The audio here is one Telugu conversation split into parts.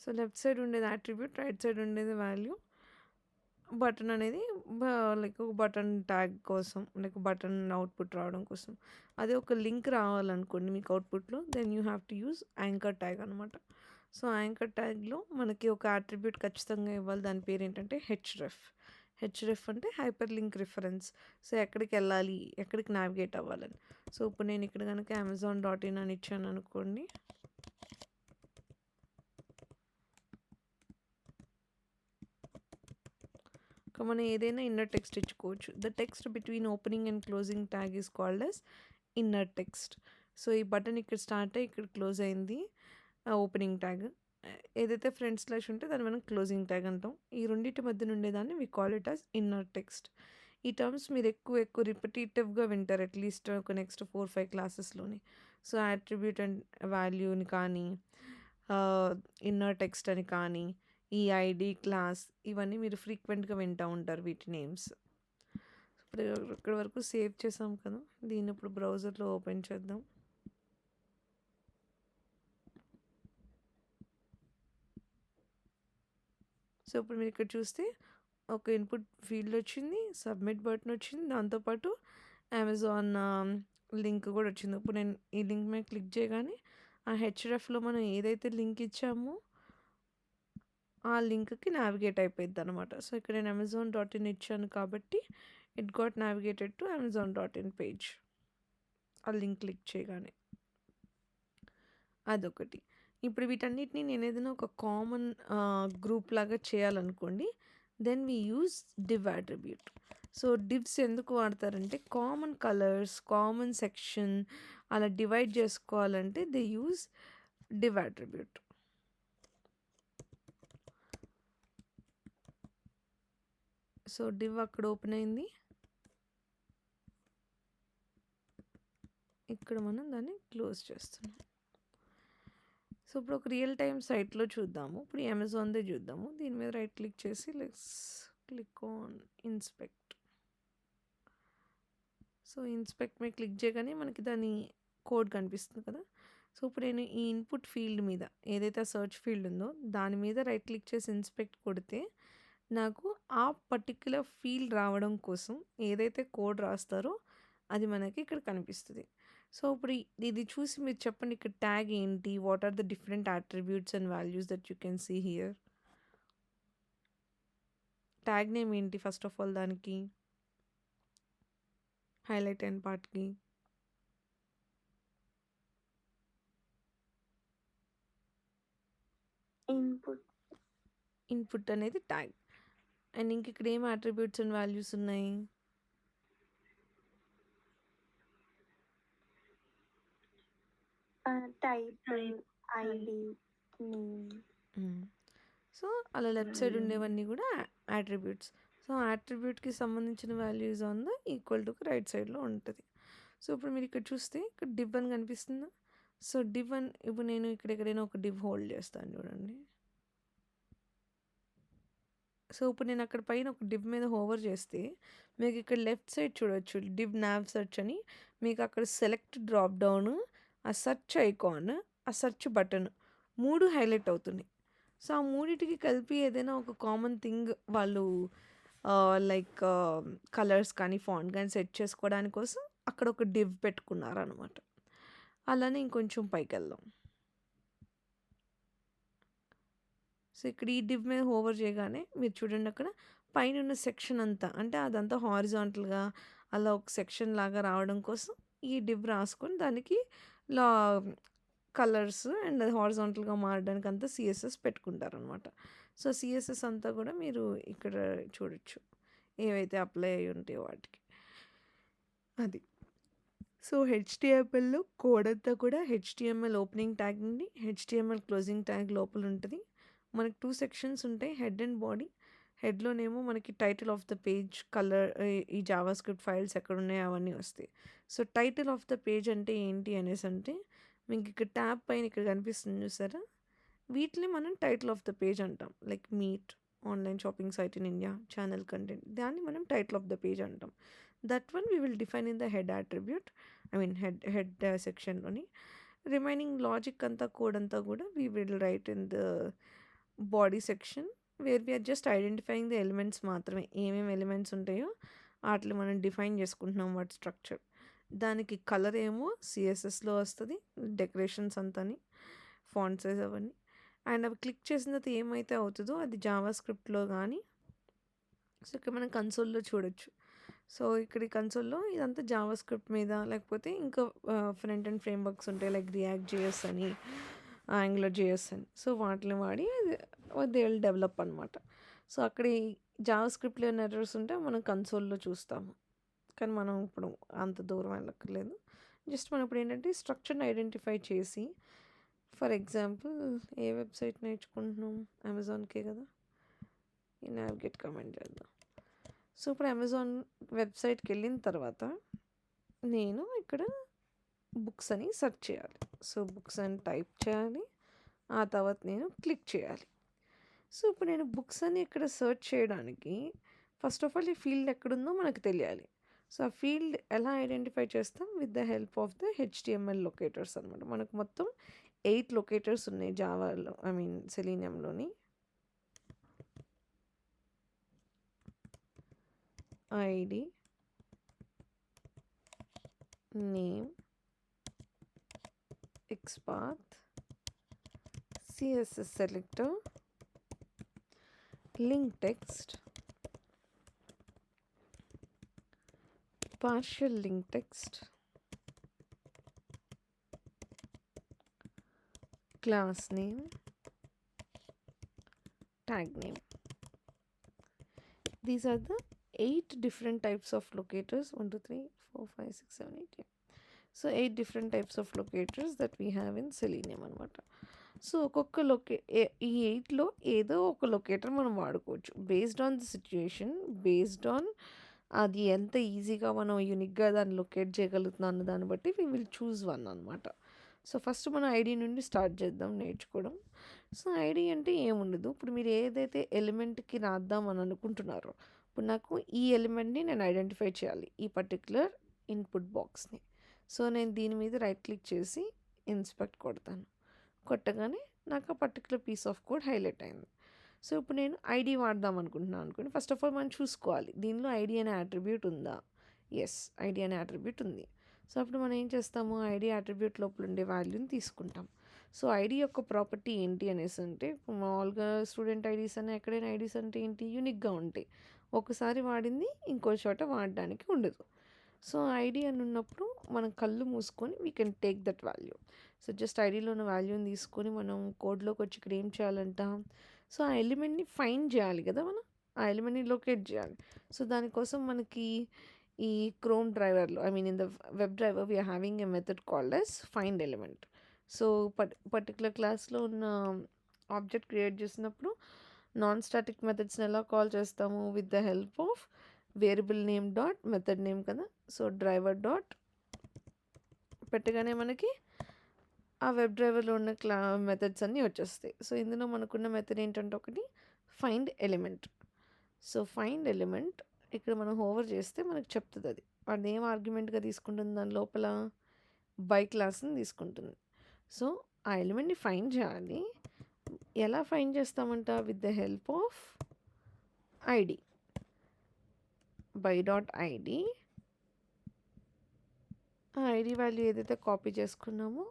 సో లెఫ్ట్ సైడ్ ఉండేది అట్రిబ్యూట్, రైట్ సైడ్ ఉండేది వాల్యూ. బటన్ అనేది లైక్ ఒక బటన్ ట్యాగ్ కోసం, లైక్ బటన్ అవుట్పుట్ రావడం కోసం. అదే ఒక లింక్ రావాలనుకోండి మీకు అవుట్పుట్లో, then you have to use anchor tag అనమాట. సో యాంకర్ ట్యాగ్లో మనకి ఒక అట్రిబ్యూట్ ఖచ్చితంగా ఇవ్వాలి. దాని పేరు ఏంటంటే హెచ్రెఫ్ అంటే హైపర్ లింక్ రిఫరెన్స్. సో ఎక్కడికి వెళ్ళాలి, ఎక్కడికి నావిగేట్ అవ్వాలని. సో ఇప్పుడు నేను ఇక్కడ కనుక amazon.in అని ఇచ్చాను అనుకోండి. మనం ఏదైనా ఇన్నర్ టెక్స్ట్ ఇచ్చుకోవచ్చు. The text between opening and closing tag is called as inner text. So ఈ బటన్ ఇక్కడ స్టార్ట్ అయ్యి ఇక్కడ క్లోజ్ అయింది ఓపెనింగ్ ట్యాగ్. ఏదైతే ఫ్రంట్ స్లాష్ ఉంటే దాన్ని మనం క్లోజింగ్ ట్యాగ్ అంటాం. ఈ రెండింటి మధ్య ఉండేదాన్ని we call it as inner text. ఈ టర్మ్స్ మీరు ఎక్కువ రిపిటేటివ్గా వింటారు అట్లీస్ట్ ఒక నెక్స్ట్ 4-5 క్లాసెస్లోని. సో అట్రిబ్యూట్ అండ్ వాల్యూని కానీ, ఇన్నర్ టెక్స్ట్ అని కానీ, ఈ ఐడి క్లాస్ ఇవన్నీ మీరు ఫ్రీక్వెంట్గా వింటూ ఉంటారు వీటి నేమ్స్. ఇప్పుడు ఇక్కడ వరకు సేవ్ చేసాం కదా, దీన్ని ఇప్పుడు బ్రౌజర్లో ఓపెన్ చేద్దాం. సో ఇప్పుడు మీరు ఇక్కడ చూస్తే ఒక ఇన్పుట్ ఫీల్డ్ వచ్చింది, సబ్మిట్ బటన్ వచ్చింది, దాంతోపాటు అమెజాన్ లింక్ కూడా వచ్చింది. ఇప్పుడు నేను ఈ లింక్ మీద క్లిక్ చేయగానే ఆ హెచ్ఎఫ్లో మనం ఏదైతే లింక్ ఇచ్చామో ఆ లింక్కి నావిగేట్ అయిపోయింది అనమాట. సో ఇక్కడ నేను amazon.in ఇచ్చాను కాబట్టి it got navigated to amazon.in page. ఆ లింక్ క్లిక్ చేయగానే అదొకటి. ఇప్పుడు వీటన్నిటిని నేను ఏదైనా ఒక కామన్ గ్రూప్ లాగా చేయాలనుకోండి, then we use div attribute. So divs ఎందుకు వాడతారంటే కామన్ కలర్స్, కామన్ సెక్షన్ అలా డివైడ్ చేసుకోవాలంటే they use div attribute. So div అక్కడ ఓపెన్ అయింది, ఇక్కడ మనం దాన్ని క్లోజ్ చేస్తున్నాం. సో ఇప్పుడు ఒక రియల్ టైమ్ సైట్లో చూద్దాము. ఇప్పుడు అమెజాన్దే చూద్దాము. దీని మీద రైట్ క్లిక్ చేసి let's click on inspect. So inspect మీద క్లిక్ చేయగానే మనకి దాని కోడ్ కనిపిస్తుంది కదా. సో ఇప్పుడు నేను ఈ ఇన్పుట్ ఫీల్డ్ మీద ఏదైతే సర్చ్ ఫీల్డ్ ఉందో దాని మీద రైట్ క్లిక్ చేసి ఇన్స్పెక్ట్ కొడితే నాకు ఆ పర్టిక్యులర్ ఫీల్డ్ రావడం కోసం ఏదైతే కోడ్ రాస్తారో అది మనకి ఇక్కడ కనిపిస్తుంది. సో ఇప్పుడు ఇది చూసి మీరు చెప్పండి, ఇక్కడ ట్యాగ్ ఏంటి, what are the different attributes and values that you can see here. Tag name ఏంటి ఫస్ట్ ఆఫ్ ఆల్, దానికి హైలైట్ అయిన పార్ట్కి ఇన్పుట్ అనేది ట్యాగ్. అండ్ ఇంక ఇక్కడ ఏం అట్రిబ్యూట్స్ అండ్ వాల్యూస్ ఉన్నాయి, టైప్, ఐడి, నేమ్. సో అలా లెఫ్ట్ సైడ్ ఉండేవన్నీ కూడా అట్రిబ్యూట్స్. సో అట్రిబ్యూట్కి సంబంధించిన values on the equal to right సైడ్లో ఉంటుంది. సో ఇప్పుడు మీరు ఇక్కడ చూస్తే ఇక్కడ డివ్ అని కనిపిస్తుందా. సో డివ్ అని ఇప్పుడు నేను ఇక్కడ ఎక్కడైనా ఒక డివ్ హోల్డ్ చేస్తాను చూడండి. సో ఇప్పుడు నేను అక్కడ పైన ఒక డివ్ మీద హోవర్ చేస్తే మీకు ఇక్కడ లెఫ్ట్ సైడ్ చూడొచ్చు డివ్ నావ్ సెర్చ్ అని. మీకు అక్కడ సెలెక్ట్ డ్రాప్ డౌన్, ఆ సెర్చ్ ఐకాన్, ఆ సెర్చ్ బటన్ 3 హైలైట్ అవుతున్నాయి. సో ఆ మూడిటికి కలిపి ఏదైనా ఒక కామన్ థింగ్ వాళ్ళు లైక్ కలర్స్ కానీ ఫాంట్ కానీ సెట్ చేసుకోవడానికి కోసం అక్కడ ఒక డివ్ పెట్టుకున్నారనమాట. అలానే ఇంకొంచెం పైకి వెళ్దాం. సో ఇక్కడ ఈ డివ్ మీద హోవర్ చేయగానే మీరు చూడండి అక్కడ పైన ఉన్న సెక్షన్ అంతా, అంటే అదంతా హారిజాంటల్గా అలా ఒక సెక్షన్ లాగా రావడం కోసం ఈ డివ్ రాసుకొని దానికి లా కలర్స్ అండ్ అది హారిజాంటల్గా మారడానికి అంతా సిఎస్ఎస్ పెట్టుకుంటారనమాట. సో సిఎస్ఎస్ అంతా కూడా మీరు ఇక్కడ చూడొచ్చు ఏవైతే అప్లై అయ్యి ఉంటాయో వాటికి. అది సో హెచ్టిఎంఎల్లో కోడ్ అంతా కూడా హెచ్టిఎంఎల్ ఓపెనింగ్ ట్యాగ్ నుండి హెచ్టిఎంఎల్ క్లోజింగ్ ట్యాగ్ లోపల ఉంటుంది. మనకి 2 సెక్షన్స్ ఉంటాయి, హెడ్ అండ్ బాడీ. హెడ్లోనేమో మనకి title of the page, colour, ఈ జావా స్క్రిప్ట్ ఫైల్స్ ఎక్కడ ఉన్నాయో అవన్నీ వస్తాయి. So title of the page అంటే ఏంటి అనేసి అంటే మీకు ఇక్కడ ట్యాబ్ పైన ఇక్కడ కనిపిస్తుంది చూసారా, వీటిని మనం టైటిల్ ఆఫ్ ద పేజ్ అంటాం. Like meet, online shopping site in India, channel content, దాన్ని మనం టైటిల్ ఆఫ్ ద పేజ్ అంటాం. That one we will define in the head attribute, I mean head సెక్షన్లోని. రిమైనింగ్ లాజిక్ అంతా కోడ్ అంతా కూడా we will write in the body section where we are just identifying the elements మాత్రమే. ఏమేమి ఎలిమెంట్స్ ఉంటాయో వాటిని మనం డిఫైన్ చేసుకుంటున్నాం వాటి స్ట్రక్చర్. దానికి కలర్ ఏమో సిఎస్ఎస్లో వస్తుంది, డెకరేషన్స్ అంతాని, ఫాంట్ సైజ్ అవన్నీ. అండ్ అవి క్లిక్ చేసిన తర్వాత ఏమైతే అవుతుందో అది జావా స్క్రిప్ట్లో కానీ, సో ఇక్కడ మనం కన్సోల్లో చూడొచ్చు. సో ఇక్కడ ఈ కన్సోల్లో ఇదంతా జావా స్క్రిప్ట్ మీద, లేకపోతే ఇంకా ఫ్రంట్ అండ్ ఫ్రేమ్వర్క్స్ ఉంటాయి లైక్ రియాక్ట్ జేఎస్ అని, యాంగులర్ జేఎస్ అని. సో వాటిని వాడి దే విల్ డెవలప్ అనమాట. సో అక్కడ ఈ జావా స్క్రిప్ట్లో ఏమైనా ఎర్రర్స్ ఉంటే మనం కన్సోల్లో చూస్తాము. కానీ మనం ఇప్పుడు అంత దూరం వెళ్ళక్కర్లేదు. జస్ట్ మనం ఇప్పుడు ఏంటంటే స్ట్రక్చర్ని ఐడెంటిఫై చేసి, ఫర్ ఎగ్జాంపుల్ ఏ వెబ్సైట్ నేర్చుకుంటున్నాం, అమెజాన్కే కదా, ఈ నావిగేట్ కమెంట్ చేద్దాం. సో ఇప్పుడు అమెజాన్ వెబ్సైట్కి వెళ్ళిన తర్వాత నేను ఇక్కడ బుక్స్ అని సెర్చ్ చేయాలి. సో బుక్స్ అని టైప్ చేయాలి, ఆ తర్వాత నేను క్లిక్ చేయాలి. సో ఇప్పుడు నేను బుక్స్ అని ఇక్కడ సెర్చ్ చేయడానికి ఫస్ట్ ఆఫ్ ఆల్ ఈ ఫీల్డ్ ఎక్కడుందో మనకు తెలియాలి. సో ఆ ఫీల్డ్ ఎలా ఐడెంటిఫై చేస్తాం? With the help of the HTML locators అనమాట. మనకు మొత్తం 8 లొకేటర్స్ ఉన్నాయి జావాలో, సెలీనియంలోని. ID, name, XPath, CSS selector, link text, partial link text, class name, tag name. These are the 8 different types of locators. 1 2 3 4 5 6 7 8 yeah. So 8 different types of locators that we have in Selenium అనమాట. సో ఒక్కొక్క ఈ 8లో ఏదో ఒక లొకేటర్ మనం వాడుకోవచ్చు based on the situation, based on అది ఎంత ఈజీగా మనం యూనిక్గా దాన్ని లొకేట్ చేయగలుగుతున్నాం అన్న దాన్ని బట్టి వీ విల్ చూస్ వన్ అనమాట. సో ఫస్ట్ మనం ఐడి నుండి స్టార్ట్ చేద్దాం నేర్చుకోవడం. సో ఐడి అంటే ఏముండదు, ఇప్పుడు మీరు ఏదైతే ఎలిమెంట్కి రాద్దాం అని అనుకుంటున్నారో, ఇప్పుడు నాకు ఈ ఎలిమెంట్ని నేను ఐడెంటిఫై చేయాలి, ఈ పర్టిక్యులర్ ఇన్పుట్ బాక్స్ని. సో నేను దీని మీద రైట్ క్లిక్ చేసి ఇన్స్పెక్ట్ కొడతాను. కొట్టగానే నాకు ఆ particular piece of code highlight అయింది. సో ఇప్పుడు నేను ఐడి వాడదాం అనుకుంటున్నాను అనుకోండి. ఫస్ట్ ఆఫ్ ఆల్ మనం చూసుకోవాలి దీనిలో ఐడి అనే అట్రిబ్యూట్ ఉందా. ఎస్, ఐడి అనే అట్రిబ్యూట్ ఉంది. సో అప్పుడు మనం ఏం చేస్తాము, ఐడి అట్రిబ్యూట్ లోపల ఉండే వాల్యూని తీసుకుంటాం. సో ఐడి యొక్క ప్రాపర్టీ ఏంటి అనేసి అంటే, మామూలుగా స్టూడెంట్ ఐడీస్ అనే ఎక్కడైనా ఐడీస్ అంటే ఏంటి, యూనిక్గా ఉంటాయి. ఒకసారి వాడింది ఇంకో చోట వాడడానికి ఉండదు. సో ఐడి అని ఉన్నప్పుడు మనం కళ్ళు మూసుకొని we can take that value. So just ఐడిలో ఉన్న వాల్యూని తీసుకొని మనం కోడ్లోకి వచ్చి ఇక్కడ ఏం చేయాలంట, సో ఆ ఎలిమెంట్ని ఫైండ్ చేయాలి కదా, మనం ఆ ఎలిమెంట్ని లొకేట్ చేయాలి. సో దానికోసం మనకి ఈ క్రోమ్ డ్రైవర్లో, in the web driver we are having a method called as find element. So particular క్లాస్లో ఉన్న ఆబ్జెక్ట్ క్రియేట్ చేసినప్పుడు నాన్ స్టాటిక్ మెథడ్స్ని ఎలా కాల్ చేస్తాము, with the help of variable name dot method name కదా. సో డ్రైవర్ డాట్ పెట్టగానే మనకి ఆ వెబ్ డ్రైవర్లో ఉన్న మెథడ్స్ అన్నీ వచ్చేస్తాయి. సో ఇందులో మనకున్న మెథడ్ ఏంటంటే ఒకటి find element. So find element ఇక్కడ మనం హోవర్ చేస్తే మనకు చెప్తుంది అది ఏం ఆర్గ్యుమెంట్గా తీసుకుంటుంది, దాని లోపల బై క్లాస్ని తీసుకుంటుంది. సో ఆ ఎలిమెంట్ని ఫైండ్ చేయాలి. ఎలా ఫైండ్ చేస్తామంట, with the help of ID, by dot ID. ఆ ఐడి వాల్యూ ఏదైతే కాపీ చేసుకున్నామో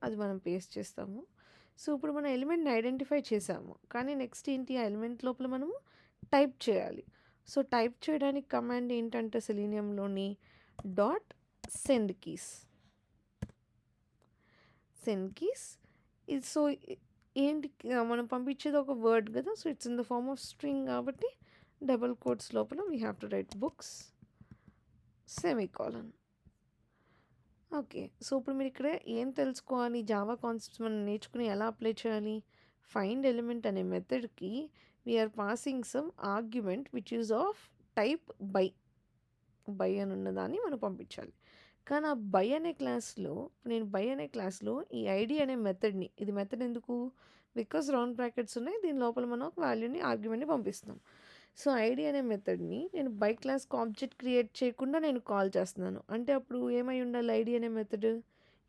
అది మనం పేస్ట్ చేస్తాము. సో ఇప్పుడు మనం ఎలిమెంట్ని ఐడెంటిఫై చేసాము, కానీ నెక్స్ట్ ఏంటి, ఆ ఎలిమెంట్ లోపల మనము టైప్ చేయాలి. సో టైప్ చేయడానికి కమాండ్ ఏంటంటే సెలీనియంలోని dot send keys. Send keys ఇది. సో ఏంటి, మనం పంపించేది ఒక వర్డ్ కదా, so it's in the form of string కాబట్టి డబుల్ కోట్స్ లోపల we have to write books semicolon. Okay, so ఇప్పుడు మీరు ఇక్కడ ఏం తెలుసుకోవాలి, జావా కాన్సెప్ట్స్ మనం నేర్చుకుని ఎలా అప్లై చేయాలి. ఫైండ్ ఎలిమెంట్ అనే మెథడ్కి we are passing some argument which is of type by. By అని ఉన్నదాన్ని మనం పంపించాలి. కానీ ఆ బై అనే క్లాస్లో, నేను బై అనే క్లాస్లో ఈ ఐడి అనే మెథడ్ని, ఇది మెథడ్ ఎందుకు, బికాస్ రౌండ్ బ్రాకెట్స్ ఉన్నాయి, దీని లోపల మనం ఒక వాల్యూని ఆర్గ్యుమెంట్ని పంపిస్తున్నాం. సో ఐడి అనే మెథడ్ని నేను బై క్లాస్కి ఆబ్జెక్ట్ క్రియేట్ చేయకుండా నేను కాల్ చేస్తున్నాను అంటే అప్పుడు ఏమై ఉండాలి, ఐడి అనే మెథడ్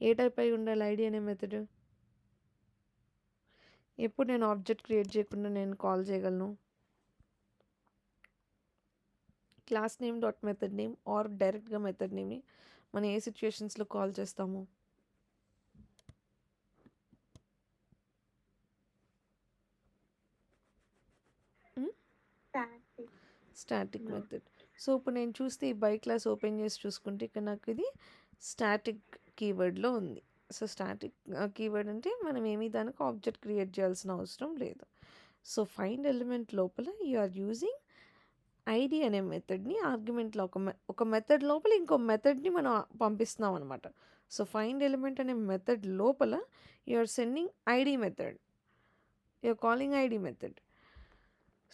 ఏ టైప్ అయి ఉండాలి, ఐడి అనే మెథడ్ ఎప్పుడు నేను ఆబ్జెక్ట్ క్రియేట్ చేయకుండా నేను కాల్ చేయగలను? Class name dot method name or డైరెక్ట్గా మెథడ్ నేమ్ని మనం ఏ సిచ్యుయేషన్స్లో కాల్ చేస్తాము? Static static method. సో ఇప్పుడు నేను చూస్తే ఈ బై క్లాస్ ఓపెన్ చేసి చూసుకుంటే ఇక్కడ నాకు ఇది స్టాటిక్ కీవర్డ్లో ఉంది. సో స్టాటిక్ కీవర్డ్ అంటే మనం ఏమీ దానికి ఆబ్జెక్ట్ క్రియేట్ చేయాల్సిన అవసరం లేదు. సో ఫైండ్ ఎలిమెంట్ లోపల యు ఆర్ యూజింగ్ ఐడి అనే మెథడ్ని ఆర్గ్యుమెంట్లో ఒక మెథడ్ లోపల ఇంకో మెథడ్ని మనం పంపిస్తున్నాం అనమాట. సో ఫైండ్ ఎలిమెంట్ అనే మెథడ్ లోపల you are sending ID method, you are calling ID method.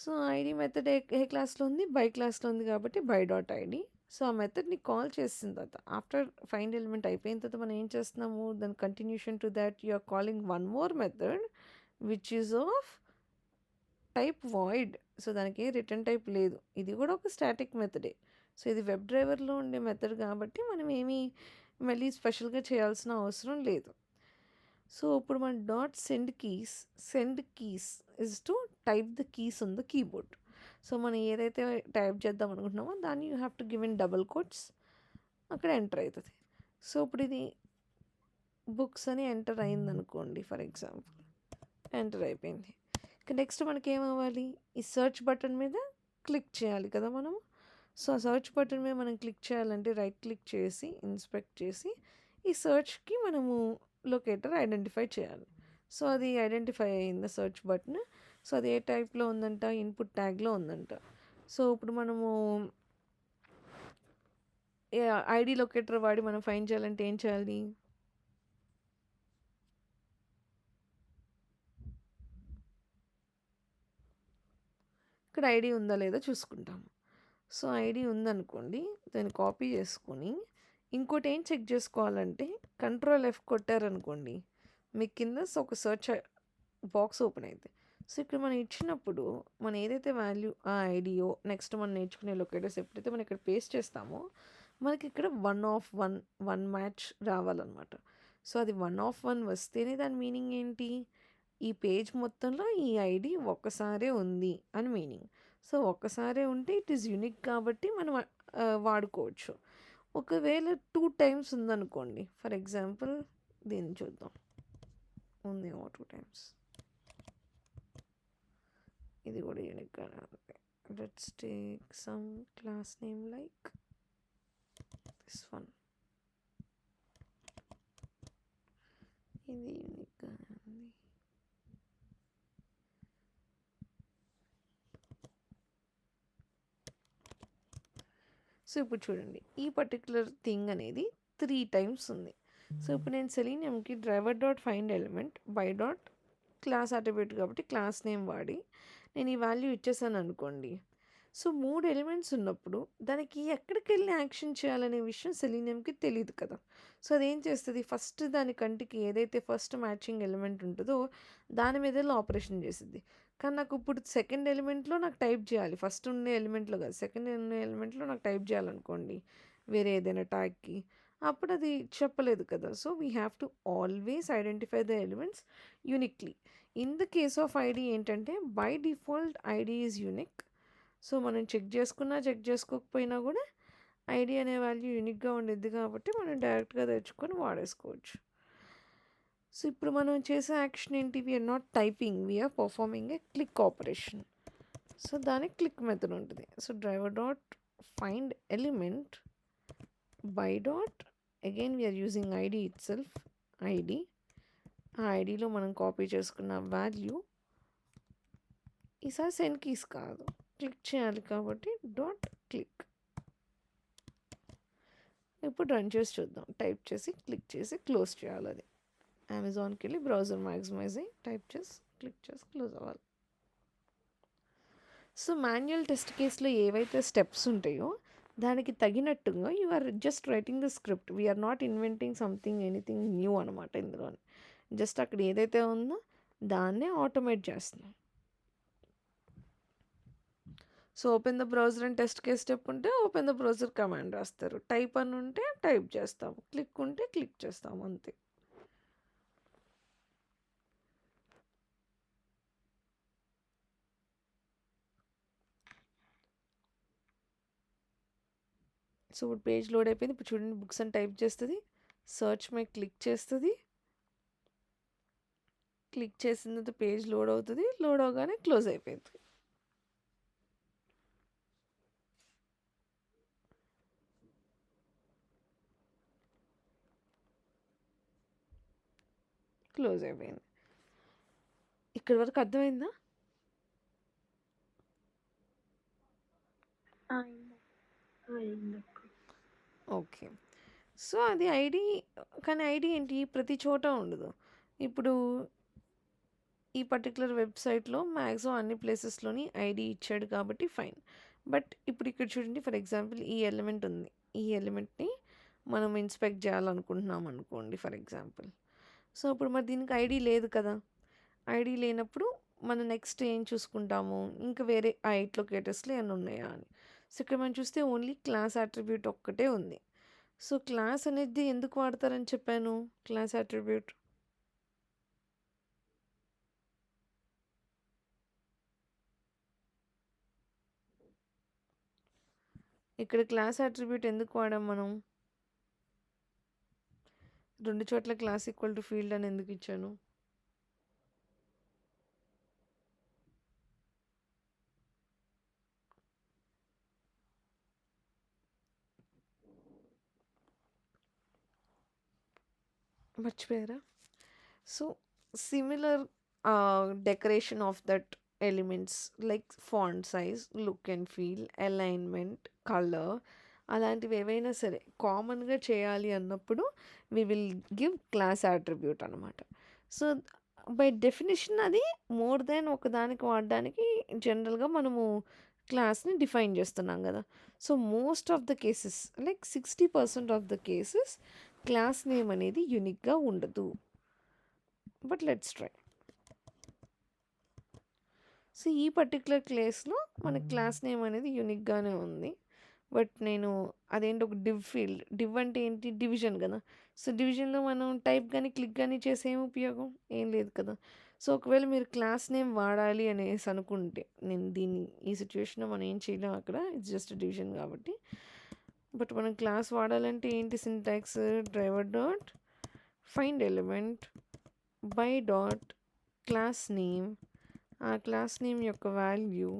So ID method ఏ క్లాస్లో ఉంది? బై క్లాస్లో ఉంది కాబట్టి బై డాట్ ఐడి. సో ఆ మెథడ్ని కాల్ చేసిన తర్వాత ఆఫ్టర్ ఫైండ్ ఎలిమెంట్ అయిపోయిన తర్వాత మనం ఏం చేస్తున్నాము? దాని continuation to that you are calling one more method which is of type void. So దానికి రిటర్న్ టైప్ లేదు. ఇది కూడా ఒక స్టాటిక్ మెథడే. సో ఇది వెబ్ డ్రైవర్లో ఉండే మెథడ్ కాబట్టి మనం ఏమీ మళ్ళీ స్పెషల్గా చేయాల్సిన అవసరం లేదు. సో ఇప్పుడు మన dot send keys is to type the keys on the keyboard. So మనం ఏదైతే టైప్ చేద్దాం అనుకుంటున్నామో దాన్ని you have to give in double quotes, అక్కడ ఎంటర్ అవుతుంది. సో ఇప్పుడు ఇది బుక్స్ అని ఎంటర్ అయింది అనుకోండి, ఫర్ ఎగ్జాంపుల్ ఎంటర్ అయిపోయింది. ఇక నెక్స్ట్ మనకి ఏమవ్వాలి? ఈ సర్చ్ బటన్ మీద క్లిక్ చేయాలి కదా మనము. సో ఆ సర్చ్ బటన్ మీద మనం క్లిక్ చేయాలంటే రైట్ క్లిక్ చేసి ఇన్స్పెక్ట్ చేసి ఈ సర్చ్కి మనము లొకేటర్ ఐడెంటిఫై చేయాలి. సో అది ఐడెంటిఫై అయింది సర్చ్ బటన్. సో అది ఏ టైప్లో ఉందంట? ఇన్పుట్ ట్యాగ్లో ఉందంట. సో ఇప్పుడు మనము ఐడి లొకేటర్ వాడి మనం ఫైండ్ చేయాలంటే ఏం చేయాలి? ఇక్కడ ఐడి ఉందా లేదా చూసుకుంటాము. సో ఐడి ఉందనుకోండి, దాన్ని కాపీ చేసుకొని ఇంకోటి ఏం చెక్ చేసుకోవాలంటే కంట్రోల్ F కొట్టారనుకోండి మీకు కింద ఒక సర్చ్ బాక్స్ ఓపెన్ అవుతుంది. సో ఇక్కడ మనం ఇచ్చినప్పుడు మనం ఏదైతే వాల్యూ ఆ ఐడియో నెక్స్ట్ మనం నేర్చుకునే లొకేటర్స్ ఎప్పుడైతే మనం ఇక్కడ పేస్ట్ చేస్తామో మనకి ఇక్కడ 1 మ్యాచ్ రావాలన్నమాట. సో అది 1 వస్తేనే దాని మీనింగ్ ఏంటి? ఈ పేజ్ మొత్తంలో ఈ ఐడి ఒక్కసారే ఉంది అని మీనింగ్. సో ఒక్కసారే ఉంటే ఇట్ ఈస్ యూనిక్ కాబట్టి మనం వాడుకోవచ్చు. ఒకవేళ 2 టైమ్స్ ఉందనుకోండి, ఫర్ ఎగ్జాంపుల్ దీన్ని చూద్దాం, ఉందేమో 2 టైమ్స్, ఇది కూడా యూనిక్గానే ఉంది. Let's take some class name like this one. ఇది యూనిక్గానే ఉంది. సో ఇప్పుడు చూడండి ఈ పర్టికులర్ థింగ్ అనేది 3 టైమ్స్ ఉంది. సో ఇప్పుడు నేను సెలీనియంకి driver dot find element by dot class attribute కాబట్టి క్లాస్ నేమ్ వాడి నేను ఈ వాల్యూ ఇచ్చేసాను అనుకోండి. సో 3 ఎలిమెంట్స్ ఉన్నప్పుడు దానికి ఎక్కడికి వెళ్ళి యాక్షన్ చేయాలనే విషయం సెలీనియంకి తెలియదు కదా. సో అదేం చేస్తుంది? ఫస్ట్ దాని కంటికి ఏదైతే ఫస్ట్ మ్యాచింగ్ ఎలిమెంట్ ఉంటుందో దాని మీద ఆపరేషన్ చేస్తుంది. కానీ నాకు ఇప్పుడు సెకండ్ ఎలిమెంట్లో నాకు టైప్ చేయాలి, ఫస్ట్ ఉండే ఎలిమెంట్లో కాదు, సెకండ్ ఉండే ఎలిమెంట్లో నాకు టైప్ చేయాలనుకోండి వేరే ఏదైనా ట్యాగ్కి, అప్పుడు అది చెప్పలేదు కదా. So we have to always identify the elements uniquely. In the case of ID ఏంటంటే by default ID is unique. So మనం చెక్ చేసుకున్నా చెక్ చేసుకోకపోయినా కూడా ఐడి అనే వాల్యూ యూనిక్గా ఉండిద్ది కాబట్టి మనం డైరెక్ట్గా తెచ్చుకొని వాడేసుకోవచ్చు. సో ఇప్పుడు మనం చేసే యాక్షన్ ఏంటి? We are not typing, we are performing a click operation. So దానికి క్లిక్ మెథడ్ ఉంటుంది. So driver dot find element by dot again we are using ID itself, ID. ఆ ఐడిలో మనం కాపీ చేసుకున్న వాల్యూ ఈసారి సెండ్ కీస్ కాదు, క్లిక్ చేయాలి కాబట్టి డాట్ క్లిక్. ఇప్పుడు రన్ చేసి చూద్దాం. టైప్ చేసి క్లిక్ చేసి క్లోజ్ చేయాలి. అది అమెజాన్కి వెళ్ళి బ్రౌజర్ మ్యాక్సిమైజ్ అయ్యి టైప్ చేసి క్లిక్ చేసి క్లోజ్ అవ్వాలి. సో మాన్యువల్ టెస్ట్ కేసులో ఏవైతే స్టెప్స్ ఉంటాయో దానికి తగినట్టుగా you are just writing the script. We are not inventing something anything new అనమాట. ఇందులో జస్ట్ అక్కడ ఏదైతే ఉందో దాన్నే ఆటోమేట్ చేస్తున్నాం. సో ఓపెన్ ద బ్రౌజర్ అని టెస్ట్ కేస్ స్టెప్ ఉంటే ఓపెన్ ద బ్రౌజర్ కమాండ్ రాస్తారు, టైప్ అని ఉంటే టైప్ చేస్తాము, క్లిక్ ఉంటే క్లిక్ చేస్తాము, అంతే. సో ఇప్పుడు పేజ్ లోడ్ అయిపోయింది. ఇప్పుడు చూడండి బుక్స్ అని టైప్ చేస్తుంది, సర్చ్ మై క్లిక్ చేస్తుంది. క్లిక్ చేసిన తర్వాత పేజ్ లోడ్ అవుతుంది, లోడ్ అవగానే క్లోజ్ అయిపోయింది. క్లోజ్ అయిపోయింది. ఇక్కడి వరకు అర్థమైందా? అయిందక్క. ఓకే. సో అది ఐడి, కానీ ఐడి ఏంటి ప్రతి చోట ఉండదు. ఇప్పుడు ఈ పర్టికులర్ వెబ్సైట్లో మ్యాక్సిమం అన్ని ప్లేసెస్లోని ఐడి ఇచ్చాడు కాబట్టి ఫైన్. బట్ ఇప్పుడు ఇక్కడ చూడండి, ఫర్ ఎగ్జాంపుల్ ఈ ఎలిమెంట్ ఉంది, ఈ ఎలిమెంట్ని మనం ఇన్స్పెక్ట్ చేయాలనుకుంటున్నాం అనుకోండి ఫర్ ఎగ్జాంపుల్. సో ఇప్పుడు మరి దీనికి ఐడి లేదు కదా. ఐడి లేనప్పుడు మనం నెక్స్ట్ ఏం చూసుకుంటాము, ఇంకా వేరే ఆ 8 లొకేటర్స్లో ఏమైనా ఉన్నాయా అని. సో ఇక్కడ మనం చూస్తే ఓన్లీ క్లాస్ అట్రిబ్యూట్ ఒక్కటే ఉంది. సో క్లాస్ అనేది ఎందుకు వాడతారని చెప్పాను, క్లాస్ అట్రిబ్యూట్ ఇక్కడ క్లాస్ అట్రిబ్యూట్ ఎందుకు వాడాం మనం? 2 చోట్ల క్లాస్ ఈక్వల్ టు ఫీల్డ్ అని ఎందుకు ఇచ్చాను? మర్చిపోయారా? So similar decoration of that elements like font size, look and feel, alignment, colour, అలాంటివి ఏవైనా సరే కామన్గా చేయాలి అన్నప్పుడు we will give class attribute అనమాట. సో బై డెఫినేషన్ అది మోర్ దెన్ ఒకదానికి వాడడానికి జనరల్గా మనము క్లాస్ని డిఫైన్ చేస్తున్నాం కదా. So most of the cases like 60% of the cases class name అనేది యూనిక్గా ఉండదు. But let's try. సో ఈ పర్టికులర్ కేస్లో మన క్లాస్ నేమ్ అనేది యూనిక్గానే ఉంది. బట్ నేను అదేంటి ఒక డివ్ ఫీల్డ్, డివ్ అంటే ఏంటి, డివిజన్ కదా. సో డివిజన్లో మనం టైప్ కానీ క్లిక్ కానీ చేసే ఏం ఉపయోగం ఏం లేదు కదా. సో ఒకవేళ మీరు క్లాస్ నేమ్ వాడాలి అనేసి అనుకుంటే, నేను దీన్ని ఈ సిచ్యువేషన్లో మనం ఏం చేయలేం, అక్కడ ఇట్స్ జస్ట్ డివిజన్ కాబట్టి. బట్ మనం క్లాస్ వాడాలంటే ఏంటి syntax, driver dot find element by dot class name, ఆ క్లాస్ నేమ్ యొక్క వాల్యూ,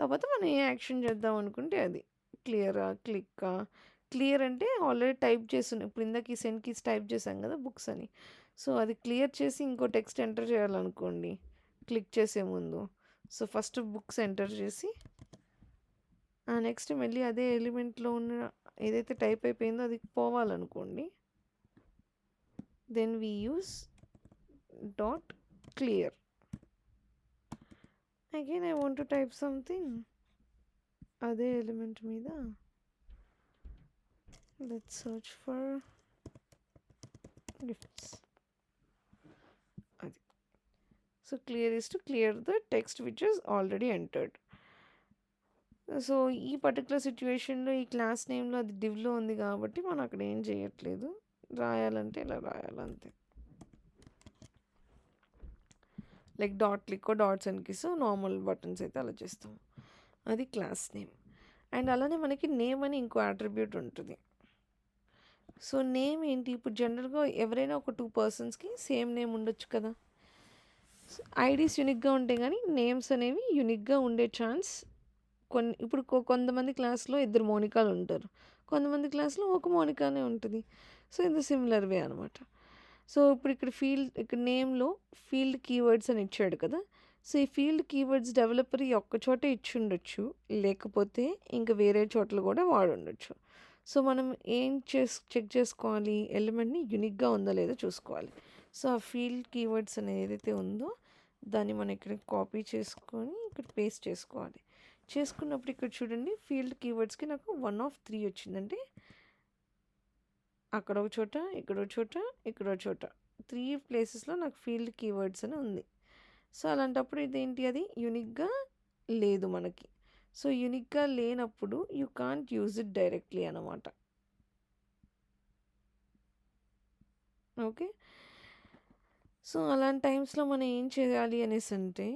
తర్వాత మనం ఏ యాక్షన్ చేద్దాం అనుకుంటే అది క్లియరా క్లిక్కా. క్లియర్ అంటే ఆల్రెడీ టైప్ చేస్తున్నాం, ఇప్పుడు ఇందాక ఈ సెండ్ కీస్ టైప్ చేసాం కదా బుక్స్ అని. సో అది క్లియర్ చేసి ఇంకో టెక్స్ట్ ఎంటర్ చేయాలనుకోండి క్లిక్ చేసే ముందు. సో ఫస్ట్ బుక్స్ ఎంటర్ చేసి ఆ నెక్స్ట్ మళ్ళీ అదే ఎలిమెంట్లో ఉన్న ఏదైతే టైప్ అయిపోయిందో అది పోవాలనుకోండి, then we use dot clear. Again I want to type something అదే ఎలిమెంట్ మీద. Let's search for gifts. అది. So clear is to clear the text which is already entered. So ఈ పర్టికులర్ సిచ్యువేషన్లో ఈ క్లాస్ నేమ్లో అది డివ్లో ఉంది కాబట్టి మనం అక్కడ ఏం చేయట్లేదు, రాయాలంటే ఇలా రాయాలంతే. Like dot click dots and keys normal buttons అయితే అలా చేస్తాం. అది క్లాస్ నేమ్. అండ్ అలానే మనకి నేమ్ అని ఇంకో అట్రిబ్యూట్ ఉంటుంది. సో నేమ్ ఏంటి, ఇప్పుడు జనరల్గా ఎవరైనా ఒక 2 పర్సన్స్కి సేమ్ నేమ్ ఉండొచ్చు కదా. ఐడీస్ యూనిక్గా ఉంటాయి కానీ నేమ్స్ అనేవి యూనిక్గా ఉండే ఛాన్స్ ఇప్పుడు కొంతమంది క్లాస్లో 2 మోనికాలు ఉంటారు, కొంతమంది క్లాస్లో ఒక మోనికానే ఉంటుంది. సో ఇది సిమిలర్ వే అనమాట. సో ఇప్పుడు ఇక్కడ నేమ్లో ఫీల్డ్ కీవర్డ్స్ అని ఇచ్చాడు కదా. సో ఈ ఫీల్డ్ కీవర్డ్స్ డెవలపర్ ఈ ఒక్క చోటే ఇచ్చి ఉండొచ్చు, లేకపోతే ఇంకా వేరే చోట్ల కూడా వాడుండొచ్చు. సో మనం ఏం చెక్ చేసుకోవాలి, ఎలిమెంట్ని యూనిక్గా ఉందో లేదో చూసుకోవాలి. సో ఆ ఫీల్డ్ కీవర్డ్స్ అనేది ఏదైతే ఉందో దాన్ని మనం ఇక్కడ కాపీ చేసుకొని ఇక్కడ పేస్ట్ చేసుకోవాలి. చేసుకున్నప్పుడు ఇక్కడ చూడండి ఫీల్డ్ కీవర్డ్స్కి నాకు 1 of 3 వచ్చిందంటే అక్కడ ఒక చోట, ఇక్కడ ఒక చోట, ఇక్కడ ఒక చోట 3 ప్లేసెస్లో నాకు ఫీల్డ్ కీవర్డ్స్ అని ఉంది. సో అలాంటప్పుడు ఇదేంటి, అది యూనిక్గా లేదు మనకి. సో యూనిక్గా లేనప్పుడు you can't use it directly అనమాట. ఓకే. సో అలాంటి టైమ్స్లో మనం ఏం చేయాలి అనేసి అంటే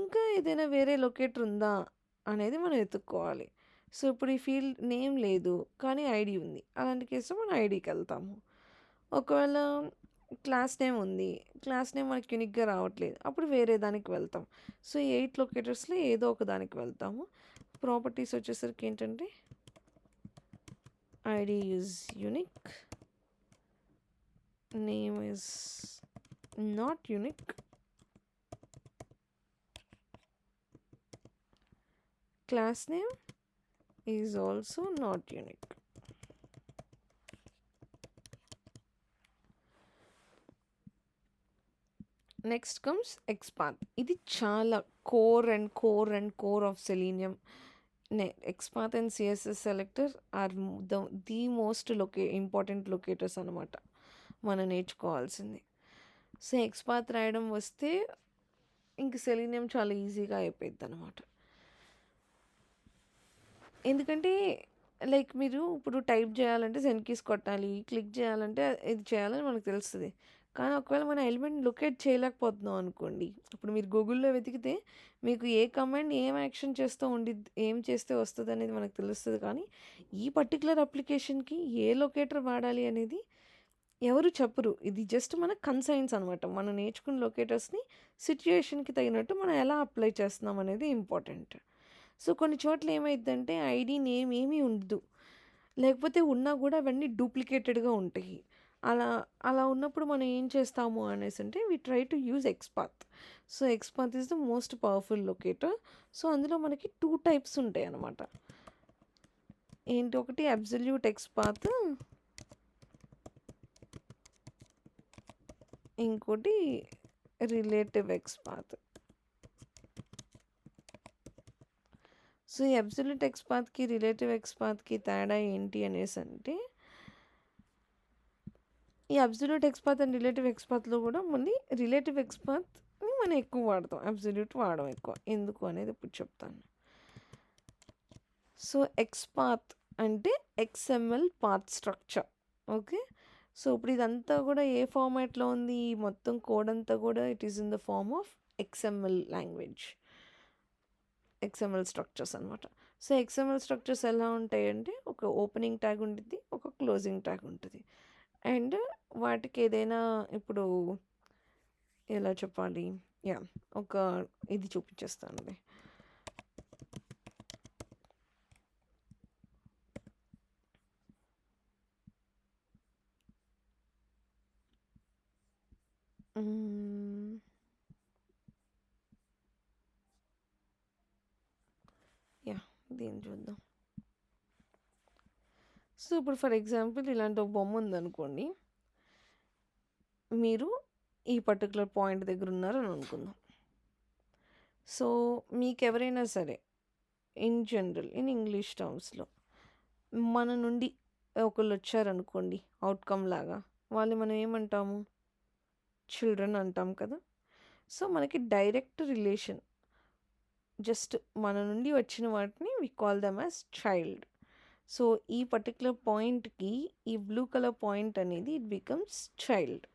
ఇంకా ఏదైనా వేరే లొకేటర్ ఉందా అనేది మనం వెతుక్కోవాలి. సో, ఇప్పుడు ఈ ఫీల్డ్ నేమ్ లేదు. కానీ ఐడీ ఉంది. అలాంటి కేస్‌లో మనం ఐడీకెళ్తాము. ఒకవేళ క్లాస్ నేమ్ ఉంది. క్లాస్ నేమ్ మనకి యూనిక్‌గా రావట్లేదు. అప్పుడు వేరే దానికి వెళ్తాం. సో, ఈ 8 లొకేటర్స్‌లో ఏదో ఒక దానికి వెళ్తాము. ప్రాపర్టీస్ వచ్చేసరికి ఏంటంటే ID is unique. Name is not unique. Class name is also not unique. Next comes XPath. ఇది చాలా core of Selenium. XPath and CSS selector are the most important locators అనమాట మనం నేర్చుకోవాల్సింది. సో XPath రాయడం వస్తే ఇంక సెలీనియం చాలా ఈజీగా అయిపోయింది అనమాట. ఎందుకంటే లైక్ మీరు ఇప్పుడు టైప్ చేయాలంటే సెండ్ కీస్ కొట్టాలి, క్లిక్ చేయాలంటే ఇది చేయాలని మనకు తెలుస్తుంది. కానీ ఒకవేళ మన ఎలిమెంట్ లొకేట్ చేయలేకపోతున్నాం అనుకోండి, ఇప్పుడు మీరు గూగుల్లో వెతికితే మీకు ఏ కమాండ్ ఏం యాక్షన్ చేస్తూ ఏం చేస్తే వస్తుంది అనేది మనకు తెలుస్తుంది. కానీ ఈ పర్టికులర్ అప్లికేషన్కి ఏ లొకేటర్ వాడాలి అనేది ఎవరు చెప్పరు. ఇది జస్ట్ మన కన్సైన్స్ అనమాట. మనం నేర్చుకున్న లొకేటర్స్ని సిచ్యుయేషన్కి తగినట్టు మనం ఎలా అప్లై చేస్తున్నాం అనేది ఇంపార్టెంట్. సో కొన్ని చోట్ల ఏమైందంటే ఐడి నేమ్ ఏమీ ఉండదు, లేకపోతే ఉన్నా కూడా అవన్నీ డూప్లికేటెడ్గా ఉంటాయి. అలా అలా ఉన్నప్పుడు మనం ఏం చేస్తాము అనేసి అంటే we try to use XPath. So XPath is the most powerful locator. So అందులో మనకి 2 టైప్స్ ఉంటాయి అన్నమాట. ఏంటి, ఒకటి అబ్సల్యూట్ XPath, ఇంకోటి రిలేటివ్ XPath. సో ఈ అబ్సల్యూట్ XPathకి రిలేటివ్ XPathకి తేడా ఏంటి అనేసి అంటే, ఈ అబ్సల్యూట్ XPath అండ్ రిలేటివ్ XPathలో కూడా మళ్ళీ రిలేటివ్ XPathని మనం ఎక్కువ వాడతాం, అబ్సల్యూట్ వాడడం ఎక్కువ. ఎందుకు అనేది ఇప్పుడు చెప్తాను. సో XPath అంటే XML path structure. Okay, so ఇప్పుడు ఇదంతా కూడా ఏ ఫార్మాట్లో ఉంది, ఈ మొత్తం కోడ్ అంతా కూడా it is in the form of XML language, XML structures అనమాట. సో XML స్ట్రక్చర్స్ ఎలా ఉంటాయంటే, ఒక ఓపెనింగ్ ట్యాగ్ ఉంటుంది, ఒక క్లోజింగ్ ట్యాగ్ ఉంటుంది. అండ్ వాటికి ఏదైనా ఇప్పుడు ఎలా చెప్పాలి, ఒక ఇది చూపించేస్తానండి. దీన్ని చూద్దాం. సో ఇప్పుడు ఫర్ ఎగ్జాంపుల్ ఇలాంటి ఒక బొమ్మ ఉందనుకోండి, మీరు ఈ పర్టికులర్ పాయింట్ దగ్గర ఉన్నారని అనుకుందాం. సో మీకు ఎవరైనా సరే ఇన్ జనరల్ ఇన్ ఇంగ్లీష్ టర్మ్స్లో మన నుండి ఒకళ్ళు వచ్చారనుకోండి అవుట్కమ్ లాగా, వాళ్ళు మనం ఏమంటాము, చిల్డ్రన్ అంటాం కదా. సో మనకి డైరెక్ట్ రిలేషన్, జస్ట్ మన నుండి వచ్చిన వాటిని we call them as child. So ఈ పర్టికులర్ పాయింట్కి ఈ బ్లూ కలర్ పాయింట్ అనేది ఇట్ బికమ్స్ చైల్డ్.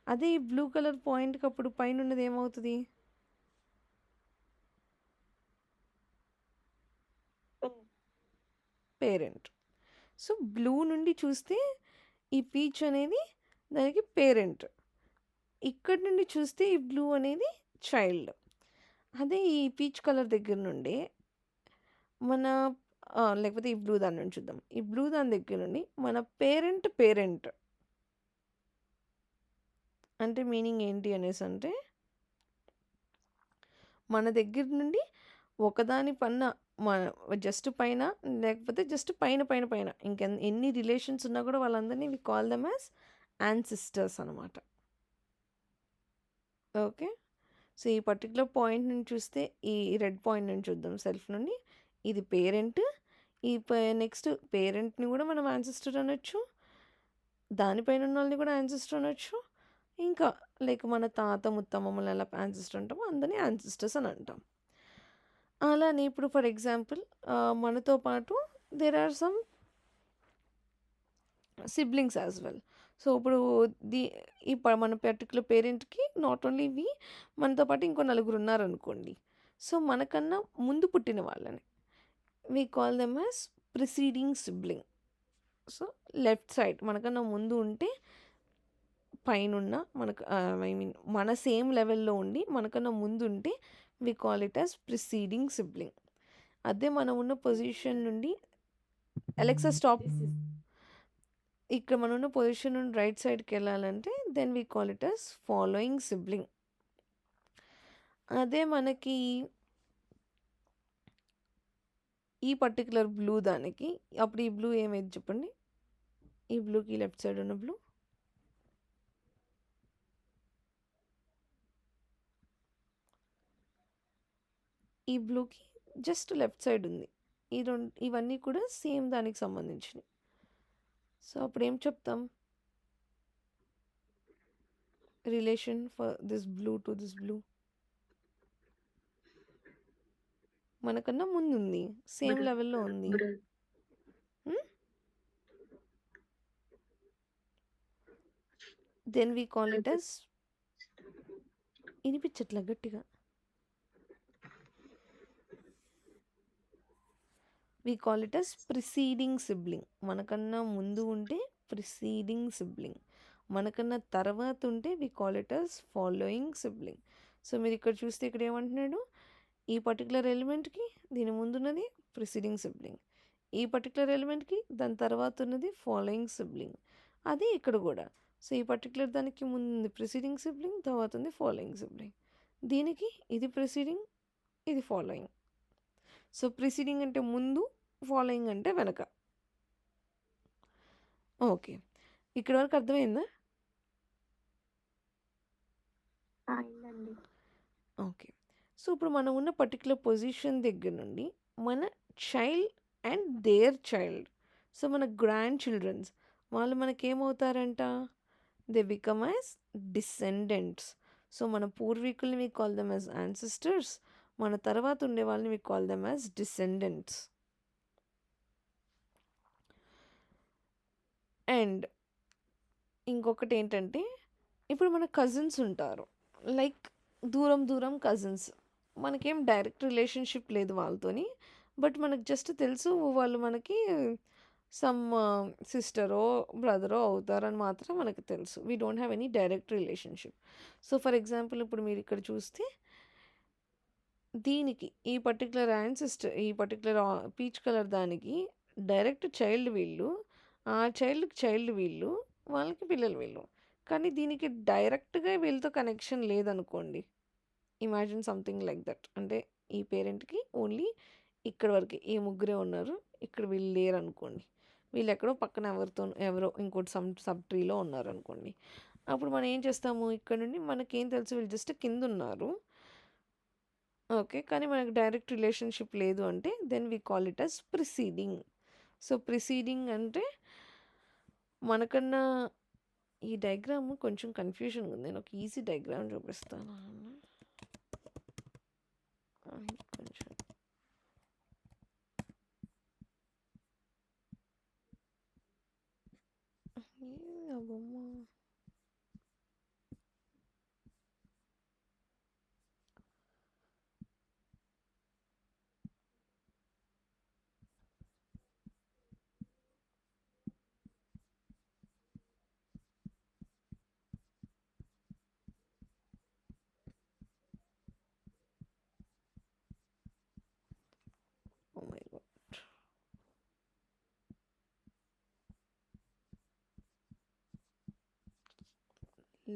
అదే ఈ బ్లూ కలర్ పాయింట్కి అప్పుడు పైన ఉన్నది ఏమవుతుంది, పేరెంట్. సో బ్లూ నుండి చూస్తే ఈ పీచ్ అనేది దానికి పేరెంట్, ఇక్కడి నుండి చూస్తే ఈ బ్లూ అనేది చైల్డ్. అదే ఈ పీచ్ కలర్ దగ్గర నుండి మన లేకపోతే ఈ బ్లూ దాని నుండి చూద్దాం. ఈ బ్లూ దాని దగ్గర నుండి మన పేరెంట్ అంటే మీనింగ్ ఏంటి అనేసి అంటే, మన దగ్గర నుండి ఒకదాని పైన జస్ట్ పైన, లేకపోతే జస్ట్ పైన ఎన్ని రిలేషన్స్ ఉన్నా కూడా వాళ్ళందరినీ we call them as ancestors అనమాట. ఓకే, సో ఈ పర్టికులర్ పాయింట్ నుంచి చూస్తే, ఈ రెడ్ పాయింట్ నుంచి చూద్దాం, సెల్ఫ్ నుండి ఇది పేరెంట్. ఈ నెక్స్ట్ పేరెంట్ని కూడా మనం యాన్సిస్టర్ అనొచ్చు, దానిపైన ఉన్న వాళ్ళని కూడా యాన్సిస్టర్ అనొచ్చు, ఇంకా లైక్ మన తాత ముత్తమ్మల్ని ఎలా యాన్సిస్టర్ అంటామో అందరినీ యాన్సిస్టర్స్ అని అంటాం. అలానే ఇప్పుడు ఫర్ ఎగ్జాంపుల్ మనతో పాటు there are some siblings as well. So ఇప్పుడు మన పర్టికులర్ పేరెంట్కి నాట్ ఓన్లీ మనతో పాటు ఇంకో నలుగురు ఉన్నారనుకోండి. సో మనకన్నా ముందు పుట్టిన వాళ్ళని we call them as preceding sibling. So left side మనకన్నా ముందు ఉంటే పైనున్న మనకు ఐ మీన్ మన సేమ్ లెవెల్లో ఉండి మనకన్నా ముందు ఉంటే we call it as preceding sibling. అదే మనం ఉన్న పొజిషన్ నుండి అలెక్సా స్టాప్, ఇక్కడ మనం ఉన్న పొజిషన్ నుండి రైట్ సైడ్కి వెళ్ళాలంటే then we call it as following sibling. అదే మనకి ఈ పర్టికులర్ బ్లూ దానికి అప్పుడు ఈ బ్లూ ఏమైంది చెప్పండి, ఈ బ్లూకి లెఫ్ట్ సైడ్ ఉన్న బ్లూ ఈ బ్లూకి జస్ట్ లెఫ్ట్ సైడ్ ఉంది. ఇవన్నీ కూడా సేమ్ దానికి సంబంధించినవి. సో అప్పుడు ఏం చెప్తాం, relation for this blue to this blue మనకన్నా ముందు ఉంది, సేమ్ లెవెల్లో ఉంది. Then we call it as, వినిపించట్లా గట్టిగా, we call it as preceding sibling. మనకన్నా ముందు ఉంటే ప్రిసీడింగ్ సిబ్లింగ్, మనకన్నా తర్వాత ఉంటే we call it as following sibling. So మీరు ఇక్కడ చూస్తే ఇక్కడ ఏమంటున్నాడు, ఈ పర్టికులర్ ఎలిమెంట్కి దీని ముందున్నది ప్రిసీడింగ్ సిబ్లింగ్, ఈ పర్టికులర్ ఎలిమెంట్కి దాని తర్వాత ఉన్నది ఫాలోయింగ్ సిబ్లింగ్. అది ఇక్కడ కూడా. సో ఈ పర్టికులర్ దానికి ముందు ప్రిసీడింగ్ సిబ్లింగ్, తర్వాత ఉంది ఫాలోయింగ్ సిబ్లింగ్. దీనికి ఇది ప్రిసీడింగ్, ఇది ఫాలోయింగ్. సో ప్రిసీడింగ్ అంటే ముందు, ఫాలోయింగ్ అంటే వెనక. ఓకే, ఇక్కడ వరకు అర్థమైందా? అయిందండి. ఓకే, సో ఇప్పుడు మనం ఉన్న పర్టికులర్ పొజిషన్ దగ్గర నుండి మన child and their child, so మన గ్రాండ్ చిల్డ్రన్స్, వాళ్ళు మనకేమవుతారంట, they become as descendants. So మన పూర్వీకుల్ని we call them as ancestors, మన తర్వాత ఉండే వాళ్ళని we call them as descendants. And ఇంకొకటి ఏంటంటే, ఇప్పుడు మన కజిన్స్ ఉంటారు, లైక్ దూరం దూరం కజిన్స్, మనకేం డైరెక్ట్ రిలేషన్షిప్ లేదు వాళ్ళతోని, బట్ మనకు జస్ట్ తెలుసు వాళ్ళు మనకి సమ్ సిస్టరో బ్రదరో అవుతారని మాత్రం మనకు తెలుసు. We don't have any direct relationship. So for example ఇప్పుడు మీరు ఇక్కడ చూస్తే దీనికి ఈ పర్టికులర్ యాన్సిస్టర్, ఈ పర్టికులర్ పీచ్ కలర్ దానికి డైరెక్ట్ చైల్డ్ వీళ్ళు, ఆ చైల్డ్కి చైల్డ్ వీళ్ళు, వాళ్ళకి పిల్లలు వీళ్ళు. కానీ దీనికి డైరెక్ట్గా వీళ్ళతో కనెక్షన్ లేదనుకోండి, ఇమాజిన్ సంథింగ్ లైక్ దట్. అంటే ఈ పేరెంట్కి ఓన్లీ ఇక్కడ వరకు ఈ ముగ్గురే ఉన్నారు, ఇక్కడ వీళ్ళు లేరు అనుకోండి, వీళ్ళు ఎక్కడో పక్కన ఎవరో ఇంకోటి సబ్ ట్రీలో ఉన్నారు అనుకోండి. అప్పుడు మనం ఏం చేస్తాము, ఇక్కడ నుండి మనకేం తెలుసు వీళ్ళు జస్ట్ కింద ఉన్నారు, ఓకే, కానీ మనకు డైరెక్ట్ రిలేషన్షిప్ లేదు అంటే then we call it as preceding. So preceding అంటే మనకన్నా, ఈ డయాగ్రామ్ కొంచెం కన్ఫ్యూజన్గా ఉంది, నేను ఒక ఈజీ డయాగ్రామ్ చూపిస్తాను కొంచెం. బొమ్మ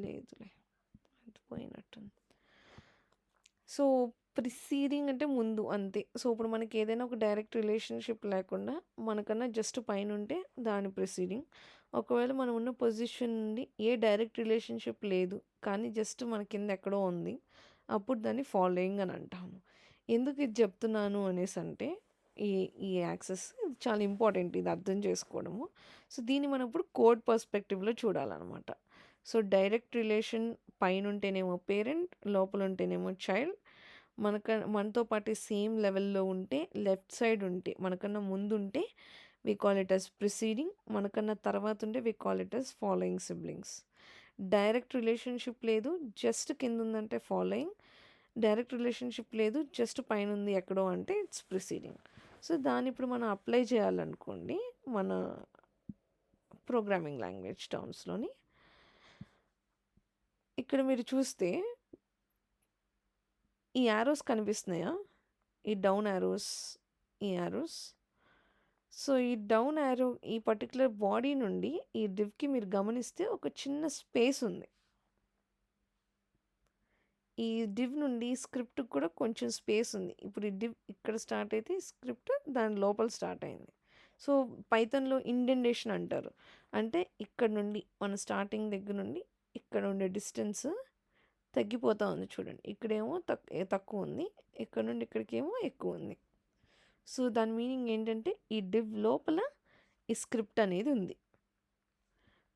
లేదులే, అది పోయినట్టుంది. సో ప్రిసీడింగ్ అంటే ముందు అంతే. సో ఇప్పుడు మనకి ఏదైనా ఒక డైరెక్ట్ రిలేషన్షిప్ లేకుండా మనకన్నా జస్ట్ పైన ఉంటే దాని ప్రిసీడింగ్. ఒకవేళ మనం ఉన్న పొజిషన్ నుండి ఏ డైరెక్ట్ రిలేషన్షిప్ లేదు కానీ జస్ట్ మన కింద ఎక్కడో ఉంది, అప్పుడు దాన్ని ఫాలోయింగ్ అని అంటాము. ఎందుకు ఇది చెప్తున్నాను అనేసి అంటే, ఈ ఈ యాక్సెస్ ఇది చాలా ఇంపార్టెంట్, ఇది అర్థం చేసుకోవడము. సో దీన్ని మనం ఇప్పుడు కోడ్ పర్స్పెక్టివ్లో చూడాలన్నమాట. సో డైరెక్ట్ రిలేషన్ పైన ఉంటేనేమో పేరెంట్, లోపల ఉంటేనేమో చైల్డ్, మనతో పాటు సేమ్ లెవెల్లో ఉంటే లెఫ్ట్ సైడ్ ఉంటే మనకన్నా ముందు ఉంటే we call it as preceding, మనకన్నా తర్వాత ఉంటే we call it as following siblings. Direct relationship లేదు జస్ట్ కింద ఉందంటే ఫాలోయింగ్, డైరెక్ట్ రిలేషన్షిప్ లేదు జస్ట్ పైన ఉంది ఎక్కడో అంటే ఇట్స్ ప్రిసీడింగ్. సో దాన్ని ఇప్పుడు మనం అప్లై చేయాలనుకోండి మన ప్రోగ్రామింగ్ లాంగ్వేజ్ టర్మ్స్లోని. ఇక్కడ మీరు చూస్తే ఈ యారోస్ కనిపిస్తున్నాయా, ఈ డౌన్ యారోస్, ఈ యారోస్. సో ఈ డౌన్ యారో ఈ పర్టికులర్ బాడీ నుండి ఈ డివ్కి మీరు గమనిస్తే ఒక చిన్న స్పేస్ ఉంది. ఈ డివ్ నుండి స్క్రిప్ట్ కూడా కొంచెం స్పేస్ ఉంది. ఇప్పుడు ఈ డివ్ ఇక్కడ స్టార్ట్ అయితే స్క్రిప్ట్ దాని లోపల స్టార్ట్ అయింది. సో పైథాన్లో ఇండెంటేషన్ అంటారు. అంటే ఇక్కడ నుండి మన స్టార్టింగ్ దగ్గర నుండి ఇక్కడ ఉండే డిస్టెన్స్ తగ్గిపోతూ ఉంది చూడండి. ఇక్కడేమో తక్కువ ఉంది, ఇక్కడ నుండి ఇక్కడికేమో ఎక్కువ ఉంది. సో దాని మీనింగ్ ఏంటంటే ఈ డివ్ లోపల ఈ స్క్రిప్ట్ అనేది ఉంది.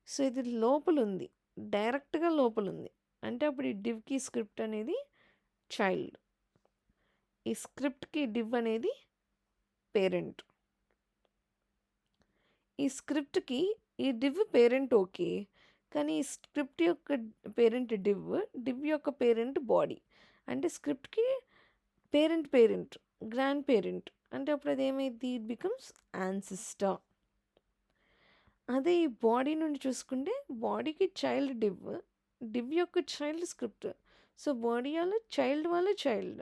సో ఇది లోపల ఉంది, డైరెక్ట్గా లోపల ఉంది. అంటే అప్పుడు ఈ డివ్కి స్క్రిప్ట్ అనేది చైల్డ్, ఈ స్క్రిప్ట్కి డివ్ అనేది పేరెంట్. ఈ స్క్రిప్ట్కి ఈ డివ్ పేరెంట్ ఓకే, కానీ ఈ స్క్రిప్ట్ యొక్క పేరెంట్ డివ్ యొక్క పేరెంట్ బాడీ. అంటే స్క్రిప్ట్కి పేరెంట్ గ్రాండ్ పేరెంట్. అంటే అప్పుడు అది ఏమైంది, ఇట్ బికమ్స్ యాన్సిస్టర్. అదే ఈ బాడీ నుండి చూసుకుంటే బాడీకి చైల్డ్ డివ్ యొక్క చైల్డ్ స్క్రిప్ట్. సో బాడీ వాళ్ళ చైల్డ్.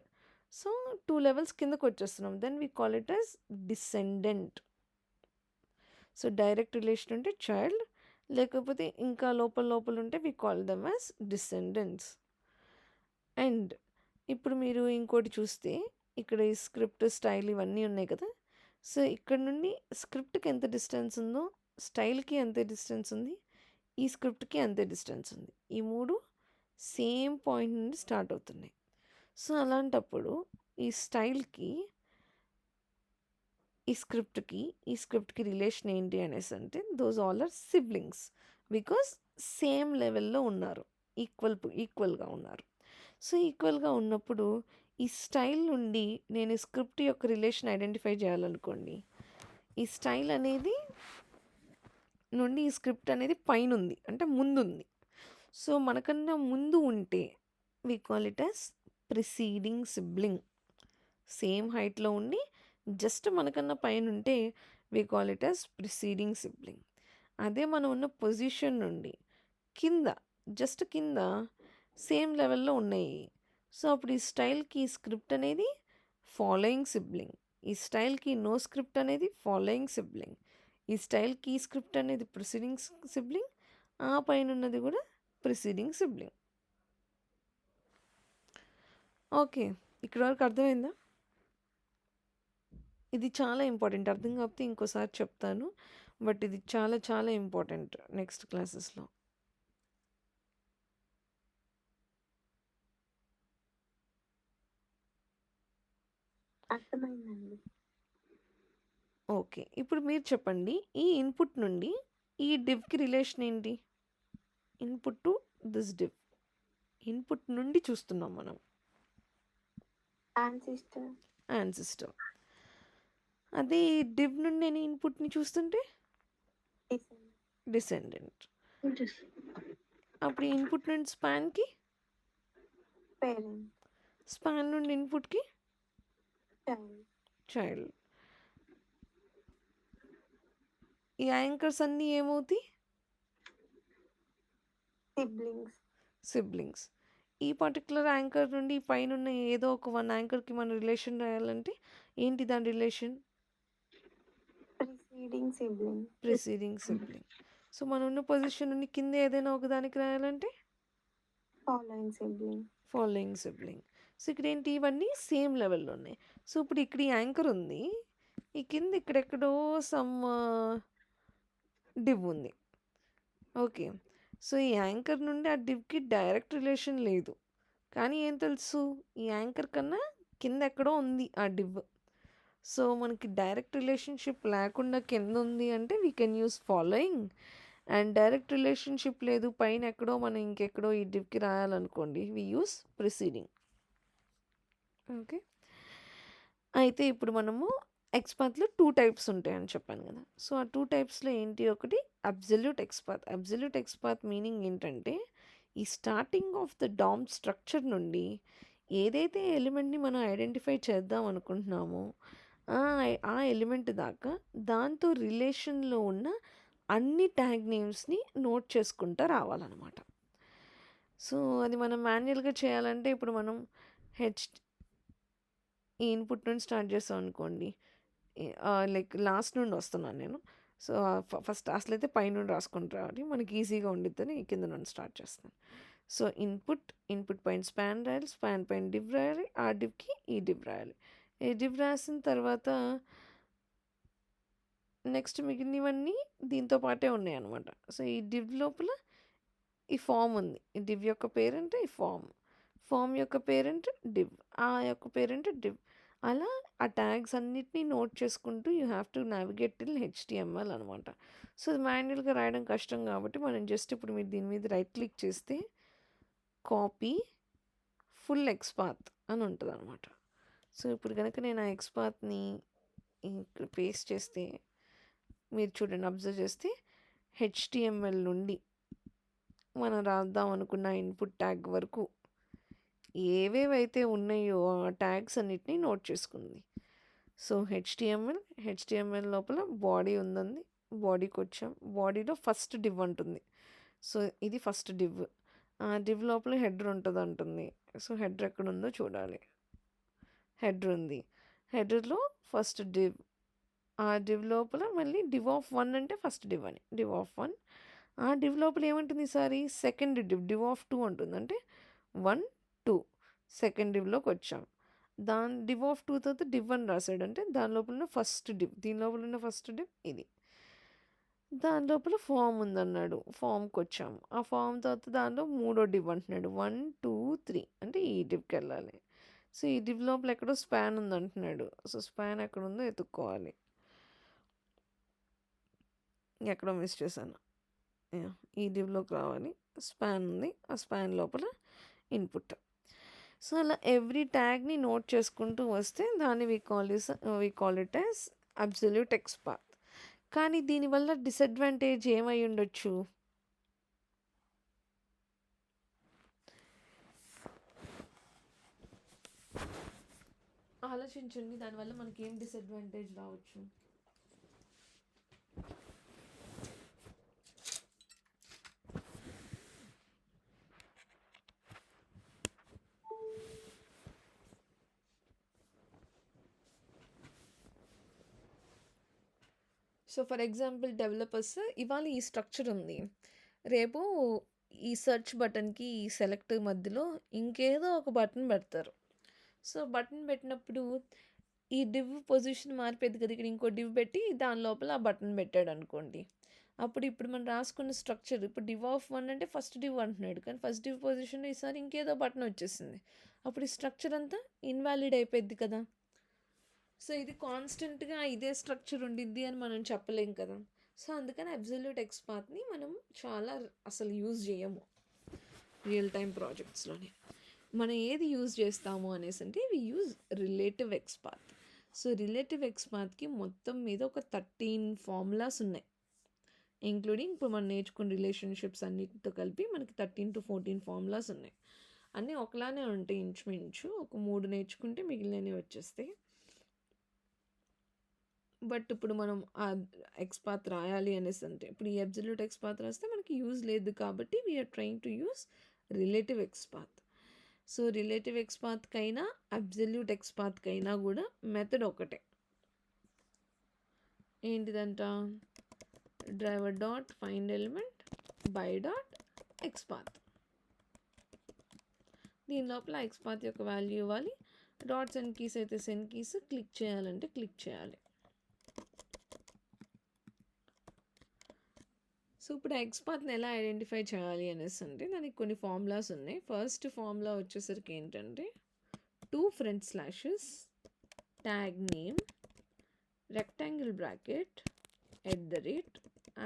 సో 2 లెవెల్స్ కిందకు వచ్చేస్తున్నాం. Then we call it as descendant. So direct relation ఉంటే చైల్డ్, లేకపోతే ఇంకా లోపల ఉంటే we call them as descendants. And ఇప్పుడు మీరు ఇంకోటి చూస్తే ఇక్కడ ఈ స్క్రిప్ట్ స్టైల్ ఇవన్నీ ఉన్నాయి కదా. సో ఇక్కడ నుండి స్క్రిప్ట్కి ఎంత డిస్టెన్స్ ఉందో స్టైల్కి అంతే డిస్టెన్స్ ఉంది, ఈ స్క్రిప్ట్కి అంతే డిస్టెన్స్ ఉంది. ఈ 3 సేమ్ పాయింట్ నుండి స్టార్ట్ అవుతున్నాయి. సో అలాంటప్పుడు ఈ స్టైల్కి ఈ స్క్రిప్ట్కి రిలేషన్ ఏంటి అనేసి అంటే those all are siblings. Because same లెవెల్లో ఉన్నారు, ఈక్వల్గా ఉన్నారు. సో ఈక్వల్గా ఉన్నప్పుడు ఈ స్టైల్ నుండి నేను స్క్రిప్ట్ యొక్క రిలేషన్ ఐడెంటిఫై చేయాలనుకోండి, ఈ స్టైల్ అనేది నుండి ఈ స్క్రిప్ట్ అనేది పైన ఉంది, అంటే ముందుంది. సో మనకన్నా ముందు ఉంటే we call it as preceding sibling. Same హైట్లో ఉండి జస్ట్ మనకన్నా పైన ఉంటే we call it as preceding sibling. అదే మనం ఉన్న పొజిషన్ నుండి జస్ట్ కింద సేమ్ లెవెల్లో ఉన్నాయి. సో అప్పుడు ఈ స్టైల్కి స్క్రిప్ట్ అనేది ఫాలోయింగ్ సిబ్లింగ్, ఈ స్టైల్కి నో స్క్రిప్ట్ అనేది ఫాలోయింగ్ సిబ్లింగ్, ఈ స్టైల్కి స్క్రిప్ట్ అనేది ప్రిసీడింగ్ సిబ్లింగ్, ఆ పైన ఉన్నది కూడా ప్రిసీడింగ్ సిబ్లింగ్. ఓకే, ఇక్కడ వరకు అర్థమైందా? ఇది చాలా ఇంపార్టెంట్. అర్థం కాకపోతే ఇంకోసారి చెప్తాను, బట్ ఇది చాలా చాలా ఇంపార్టెంట్ నెక్స్ట్ క్లాసెస్లో. అర్థమైందండి. ఓకే, ఇప్పుడు మీరు చెప్పండి, ఈ ఇన్పుట్ నుండి ఈ డివ్కి రిలేషన్ ఏంటి? Input to this div, input నుండి చూస్తున్నాం మనం యాన్సిస్టర్. అదే ఈ డివ్ నుండి నేను ఇన్పుట్ని చూస్తుంటే డిసెండెంట్. అప్పుడు ఇన్పుట్ నుండి స్పాన్కి పేరెంట్, స్పాన్ నుండి ఇన్పుట్కి చైల్డ్. ఈ యాంకర్స్ అన్నీ ఏమవుతాయి? సిబ్లింగ్స్. ఈ పర్టికులర్ యాంకర్ నుండి పైన ఉన్న ఏదో ఒక 1 యాంకర్కి మనం రిలేషన్ రాయాలంటే ఏంటి దాని రిలేషన్? Preceding sibling. సో మనం ఉన్న పొజిషన్ నుండి కింద ఏదైనా ఒక దానికి రాయాలంటే ఫాలోయింగ్ సిబ్లింగ్. సో ఇక్కడ ఏంటి, ఇవన్నీ సేమ్ లెవెల్లో ఉన్నాయి. సో ఇప్పుడు ఇక్కడ ఈ యాంకర్ ఉంది, ఈ కింద ఇక్కడెక్కడో సమ్ డివ్ ఉంది. ఓకే, సో ఈ యాంకర్ నుండి ఆ డివ్కి డైరెక్ట్ రిలేషన్ లేదు, కానీ ఏం తెలుసు, ఈ యాంకర్ కన్నా కింద ఎక్కడో ఉంది ఆ డివ్. సో మనకి డైరెక్ట్ రిలేషన్షిప్ లేకుండా కింద ఉంది అంటే we can use following. And direct relationship లేదు, పైన ఎక్కడో మనం ఇంకెక్కడో ఈ డివ్కి రాయాలనుకోండి, వీ యూస్ ప్రిసీడింగ్. ఓకే, అయితే ఇప్పుడు మనము ఎక్స్పాత్లో 2 టైప్స్ ఉంటాయని చెప్పాను కదా. సో ఆ 2 టైప్స్లో ఏంటి, ఒకటి absolute XPath. Absolute XPath meaning ఏంటంటే ఈ starting of the DOM structure నుండి ఏదైతే ఎలిమెంట్ని మనం ఐడెంటిఫై చేద్దాం అనుకుంటున్నామో ఆ! ఆ ఎలిమెంట్ దాకా దాంతో రిలేషన్‌లో ఉన్న అన్ని ట్యాగ్ నేమ్స్‌ని నోట్ చేసుకుంటా రావాలనమాట. సో, అది మనం మాన్యుయల్‌గా చేయాలంటే ఇప్పుడు మనం హెచ్ ఈ ఇన్‌పుట్ నుండి స్టార్ట్ చేసామనుకోండి. లైక్ లాస్ట్ నుండి వస్తున్నాను నేను. సో, ఫస్ట్ అసలైతే పైనుండి రాసుకుంటూ రావాలి. మనకి ఈజీగా ఉండిద్దని కింద నుండి స్టార్ట్ చేస్తాను. సో, ఇన్పుట్ పైన స్పాన్ రాయాలి. స్పాన్ పైన డివ్ రాయాలి. ఆ డివ్‌కి ఈ డివ్ రాయాలి. ఈ డివ్ రాసిన తర్వాత నెక్స్ట్ మిగిలినవన్నీ దీంతో పాటే ఉన్నాయన్నమాట. సో, ఈ డివ్ లోపల ఈ ఫామ్ ఉంది. ఈ డివ్ యొక్క పేరెంట్ ఈ ఫామ్. ఫామ్ యొక్క పేరెంట్ డివ్. ఆ యొక్క పేరెంట్ డివ్. అలా ఆ ట్యాగ్స్ అన్నిటిని నోట్ చేసుకుంటూ you have to navigate till HTML అనమాట. సో, అది మాన్యుయల్‌గా రాయడం కష్టం కాబట్టి మనం జస్ట్ ఇప్పుడు మీరు దీని మీద రైట్ క్లిక్ చేస్తే కాపీ ఫుల్ ఎక్స్‌పాత్ అని ఉంటదనమాట. సో, ఇప్పుడు గనక నేను ఆ ఎక్స్‌పాత్‌ని ఇక్కడ పేస్ట్ చేస్తే మీరు చూడండి అబ్జర్వ్ చేస్తే హెచ్‌టీఎంఎల్ నుండి మనం రాద్దాం అనుకున్న ఇన్పుట్ ట్యాగ్ వరకు ఏవేవైతే ఉన్నాయో ఆ ట్యాగ్స్ అన్నిటిని నోట్ చేసుకుంది. సో, హెచ్‌టీఎంఎల్ లోపల బాడీ ఉందండి. బాడీకి వచ్చాం. బాడీలో ఫస్ట్ డివ్ అంటుంది. సో, ఇది ఫస్ట్ డివ్. ఆ డివ్ లోపల హెడర్ ఉంటుంది అంటుంది. సో, హెడర్ ఎక్కడ ఉందో చూడాలి. హెడర్ ఉంది. హెడర్లో ఫస్ట్ డివ్. ఆ డివ్ లోపల మళ్ళీ డివ్ ఆఫ్ 1 అంటే ఫస్ట్ డివ్ అని. Div of 1. ఆ డివ్ లోపల ఏముంటుంది ఈసారి సెకండ్ డివ్ ఆఫ్ 2 ఉంటుంది. అంటే 1, 2 సెకండ్ డివ్‌లోకి వచ్చాం. డివ్ ఆఫ్ 2 తర్వాత డివ్ అని రాసాడు. అంటే దాని లోపల ఉన్న ఫస్ట్ డివ్. దీని లోపల ఉన్న ఫస్ట్ డివ్ ఇది. దాని లోపల ఫామ్ ఉందన్నాడు. ఫామ్‌కొచ్చాము. ఆ ఫామ్ తర్వాత దానిలో మూడో డివ్ అంటున్నాడు. 1, 2, 3 అంటే ఈ డివ్‌కెళ్ళాలి. సో, ఈ డివ్ లోపల ఎక్కడో స్పాన్ ఉందంటున్నాడు. సో, స్పాన్ ఎక్కడుందో ఎతుక్కోవాలి. ఎక్కడో మిస్ చేశాను. యాహ్! ఈ డివ్‌లోకి రావాలి. స్పాన్ ఉంది. ఆ స్పాన్ లోపల ఇన్పుట్. సో, అలా ఎవ్రీ ట్యాగ్‌ని నోట్ చేసుకుంటూ వస్తే దాన్ని we call it as absolute XPath. కానీ దీనివల్ల డిసడ్వాంటేజ్ ఏమై ఉండొచ్చు? ఆలోచించండి. దానివల్ల మనకేం డిసడ్వాంటేజ్ రావచ్చు? సో, ఫర్ ఎగ్జాంపుల్ డెవలపర్స్ ఇవాళ ఈ స్ట్రక్చర్ ఉంది. రేపు ఈ సెర్చ్ బటన్‌కి, ఈ సెలెక్ట్ మధ్యలో ఇంకేదో ఒక బటన్ పెడతారు. సో, బటన్ పెట్టినప్పుడు ఈ డివ్ పొజిషన్ మారిపోద్ది కదా! ఇక్కడ ఇంకో డివ్ పెట్టి దాని లోపల ఆ బటన్ పెట్టాడనుకోండి. ఇప్పుడు మనం రాసుకున్న స్ట్రక్చర్ ఇప్పుడు డివ్ ఆఫ్ 1 అంటే ఫస్ట్ డివ్ అంటున్నాడు. కానీ ఫస్ట్ డివ్ పొజిషన్‌లో ఈసారి ఇంకేదో బటన్ వచ్చేసింది. అప్పుడు ఈ స్ట్రక్చర్ అంతా ఇన్వాలిడ్ అయిపోద్ది కదా! సో, ఇది కాన్స్టెంట్‌గా ఇదే స్ట్రక్చర్ ఉండిద్ది అని మనం చెప్పలేం కదా! సో, అందుకని అబ్సల్యూట్ ఎక్స్‌పాత్‌ని మనం చాలా అసలు యూజ్ చేయము రియల్ టైమ్ ప్రాజెక్ట్స్‌లోని. మనం ఏది యూజ్ చేస్తాము అనేసంటే we use relative XPath. So, relative ఎక్స్‌పాత్‌కి మొత్తం మీద ఒక 13 ఫార్ములాస్ ఉన్నాయి. ఇంక్లూడింగ్ ఇప్పుడు మనం నేర్చుకున్న రిలేషన్‌షిప్స్ అన్నిటితో కలిపి మనకి 13-14 ఫార్ములాస్ ఉన్నాయి. అన్నీ ఒకలానే ఉంటాయి ఇంచుమించు. ఒక 3 నేర్చుకుంటే మిగిలినవి వచ్చేస్తాయి. బట్ ఇప్పుడు మనం ఆ ఎక్స్‌పాత్ రాయాలి అనేసంటే ఇప్పుడు ఈ అబ్సల్యూట్ ఎక్స్‌పాత్ రాస్తే మనకి యూజ్ లేదు కాబట్టి we are trying to use relative XPath. So, relative ఎక్స్‌పాత్‌కైనా, అబ్సల్యూట్ ఎక్స్‌పాత్‌కైనా కూడా మెథడ్ ఒకటే. ఏంటిదంట? Driver dot find element by dot XPath. దీని లోపల ఎక్స్‌పాత్ యొక్క వాల్యూ ఇవ్వాలి. డాట్ సెండ్ కీస్ అయితే సెండ్ కీస్, క్లిక్ చేయాలంటే క్లిక్ చేయాలి. సో, ఇప్పుడు ఎక్స్‌పాత్‌ని ఎలా ఐడెంటిఫై చేయాలి అనేసి అంటే దానికి కొన్ని ఫార్ములాస్ ఉన్నాయి. ఫస్ట్ ఫార్ములా వచ్చేసరికి ఏంటంటే 2 front slashes tag name rectangle bracket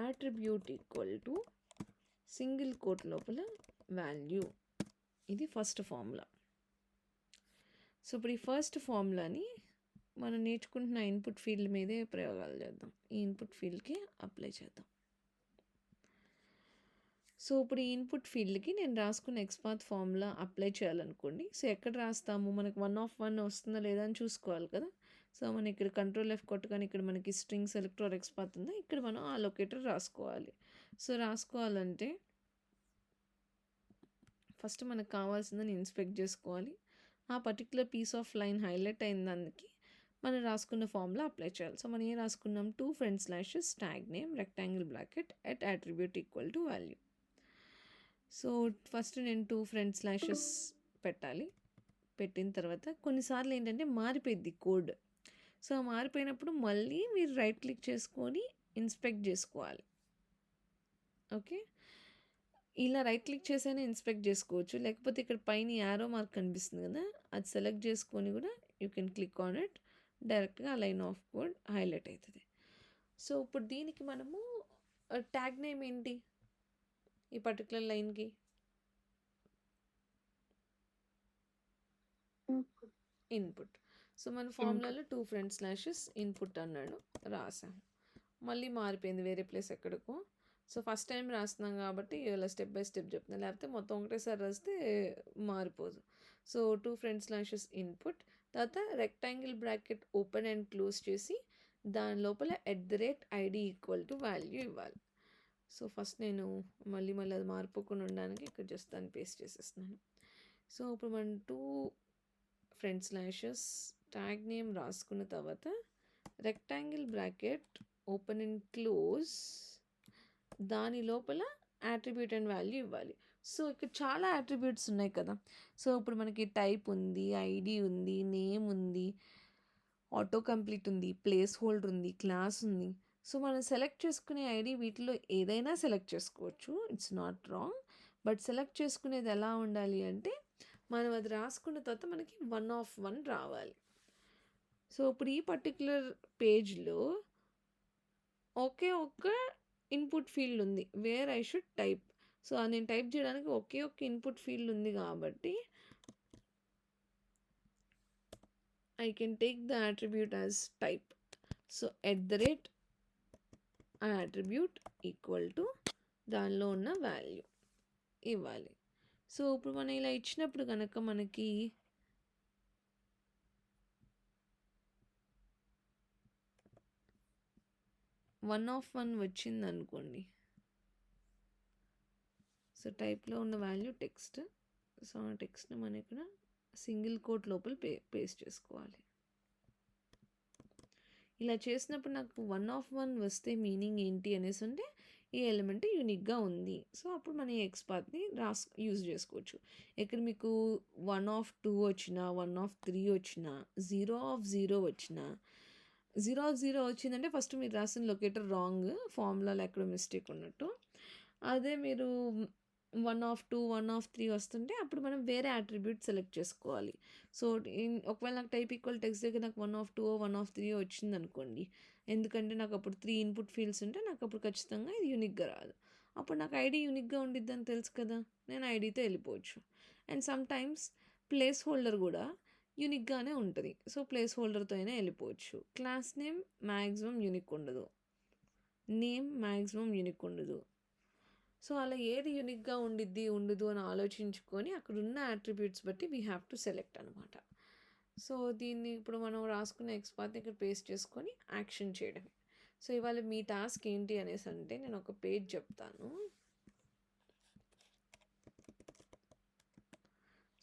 attribute equal to single quote లోపల వాల్యూ. ఇది ఫస్ట్ ఫార్ములా. సో, ఇప్పుడు ఈ ఫస్ట్ ఫార్ములాని మనం నేర్చుకుంటున్న ఇన్పుట్ ఫీల్డ్ మీదే ప్రయోగాలు చేద్దాం. ఈ ఇన్పుట్ ఫీల్డ్కి అప్లై చేద్దాం. సో, ఇప్పుడు ఈ ఇన్పుట్ ఫీల్డ్‌కి నేను రాసుకున్న ఎక్స్‌పాత్ ఫార్ములా అప్లై చేయాలనుకోండి. సో, ఎక్కడ రాస్తాము? మనకు 1 ఆఫ్ 1 వస్తుందా లేదా అని చూసుకోవాలి కదా! సో మనం ఇక్కడ కంట్రోల్ F కొట్టగానే ఇక్కడ మనకి స్ట్రింగ్ సెలెక్ట్ ఆర్ XPath ఉందా, ఇక్కడ మనం ఆ లొకేటర్ రాసుకోవాలి. సో రాసుకోవాలంటే ఫస్ట్ మనకు కావాల్సిందని ఇన్స్పెక్ట్ చేసుకోవాలి. ఆ particular piece of line highlight అయిన దానికి మనం రాసుకున్న ఫార్ములా అప్లై చేయాలి. సో మనం ఏం రాసుకున్నాం, 2 front slashes tag name rectangle bracket at attribute equal to value. So first నేను 2 ఫ్రంట్ స్లాషెస్ పెట్టాలి. పెట్టిన తర్వాత కొన్నిసార్లు ఏంటంటే మారిపోయింది కోడ్. సో మారిపోయినప్పుడు మళ్ళీ మీరు రైట్ క్లిక్ చేసుకొని ఇన్స్పెక్ట్ చేసుకోవాలి. ఓకే, ఇలా రైట్ క్లిక్ చేసైనా ఇన్స్పెక్ట్ చేసుకోవచ్చు, లేకపోతే ఇక్కడ పైన యారో మార్క్ కనిపిస్తుంది కదా, అది సెలెక్ట్ చేసుకొని కూడా you can click on it, డైరెక్ట్గా ఆ లైన్ ఆఫ్ కోడ్ హైలైట్ అవుతుంది. సో ఇప్పుడు దీనికి మనము ట్యాగ్ నేమ్ ఏంటి ఈ పర్టికులర్ లైన్కి, ఇన్పుట్. సో మన ఫార్ములాలో 2 ఫ్రంట్ స్లాషెస్ ఇన్పుట్ అన్నాడు, రాసాం. మళ్ళీ మారిపోయింది వేరే ప్లేస్ ఎక్కడికో. సో ఫస్ట్ టైం రాస్తున్నాం కాబట్టి ఇలా స్టెప్ బై స్టెప్ చెప్తున్నాను, లేకపోతే మొత్తం ఒకటేసారి రాస్తే మారిపోదు. సో 2 ఫ్రంట్ స్లాషెస్ ఇన్పుట్, తర్వాత rectangle bracket open and close చేసి దాని లోపల @ID ఈక్వల్ టు వాల్యూ ఇవ్వాలి. సో ఫస్ట్ నేను మళ్ళీ అది మారిపోకుండా ఉండడానికి ఇక్కడ జస్ట్ దాన్ని పేస్ట్ చేసేస్తున్నాను. సో ఇప్పుడు మనం 2 ఫ్రంట్ స్లాషెస్ ట్యాగ్ నేమ్ రాసుకున్న తర్వాత rectangle bracket open and close, దాని లోపల యాట్రిబ్యూట్ అండ్ వాల్యూ ఇవ్వాలి. సో ఇక్కడ చాలా యాట్రిబ్యూట్స్ ఉన్నాయి కదా. సో ఇప్పుడు మనకి టైప్ ఉంది, ఐడి ఉంది, నేమ్ ఉంది, ఆటో కంప్లీట్ ఉంది, ప్లేస్ హోల్డర్ ఉంది, క్లాస్ ఉంది. సో మనం సెలెక్ట్ చేసుకునే ఐడి వీటిలో ఏదైనా సెలెక్ట్ చేసుకోవచ్చు, it's not wrong. But select చేసుకునేది ఎలా ఉండాలి అంటే మనం అది రాసుకున్న తర్వాత మనకి 1 ఆఫ్ 1 రావాలి. సో ఇప్పుడు ఈ పర్టికులర్ పేజ్లో ఒకే ఒక్క ఇన్పుట్ ఫీల్డ్ ఉంది, where I should type. So నేను టైప్ చేయడానికి ఒకే ఒక్క ఇన్పుట్ ఫీల్డ్ ఉంది కాబట్టి I can take the attribute as type. So @attribute equal to దానిలో ఉన్న వాల్యూ ఇవ్వాలి. సో ఇప్పుడు మనం ఇలా ఇచ్చినప్పుడు కనుక మనకి వన్ ఆఫ్ 1 వచ్చింది అనుకోండి. సో టైప్లో ఉన్న వాల్యూ టెక్స్ట్. సో ఆ టెక్స్ట్ని మనం ఇక్కడ సింగిల్ కోట్ లోపల పేస్ట్ చేసుకోవాలి. ఇలా చేసినప్పుడు నాకు 1 ఆఫ్ 1 వస్తే మీనింగ్ ఏంటి అనేసి అంటే ఈ ఎలిమెంట్ యూనిక్గా ఉంది. సో అప్పుడు మనం ఈ XPathని యూజ్ చేసుకోవచ్చు. ఇక్కడ మీకు 1 ఆఫ్ 2 వచ్చినా, 1 ఆఫ్ 3 వచ్చినా, 0 ఆఫ్ 0 వచ్చినా, 0 ఆఫ్ 0 వచ్చిందంటే ఫస్ట్ మీరు రాసిన లొకేటర్ రాంగ్, ఫార్ములాలో ఎక్కడో మిస్టేక్ ఉన్నట్టు. అదే మీరు 1 ఆఫ్ 2, 1 ఆఫ్ 3 వస్తుంటే అప్పుడు మనం వేరే అట్రిబ్యూట్ సెలెక్ట్ చేసుకోవాలి. సో ఒకవేళ నాకు టైప్ ఈక్వల్ టెక్స్ట్ దగ్గర నాకు 1 ఆఫ్ 2, 1 ఆఫ్ 3 వచ్చింది అనుకోండి, ఎందుకంటే నాకు అప్పుడు 3 ఇన్పుట్ ఫీల్డ్స్ ఉంటే నాకు అప్పుడు ఖచ్చితంగా ఇది యూనిక్గా రాదు. అప్పుడు నాకు ఐడి యూనిక్గా ఉండిద్దని తెలుసు కదా, నేను ఐడితో వెళ్ళిపోవచ్చు. And some times place holder కూడా యూనిక్గానే ఉంటుంది. సో ప్లేస్ హోల్డర్తో అయినా వెళ్ళిపోవచ్చు. క్లాస్ నేమ్ మ్యాక్సిమం యూనిక్ ఉండదు, నేమ్ మ్యాక్సిమం యూనిక్ ఉండదు. సో అలా ఏది యూనిక్గా ఉండదు అని ఆలోచించుకొని అక్కడ ఉన్న అట్రిబ్యూట్స్ బట్టి వీ హ్యావ్ టు సెలెక్ట్ అనమాట. సో దీన్ని ఇప్పుడు మనం రాసుకున్న XPath ఇక్కడ పేస్ట్ చేసుకొని యాక్షన్ చేయడమే. సో ఇవాళ మీ టాస్క్ ఏంటి అనేసి అంటే నేను ఒక పేజ్ చెప్తాను.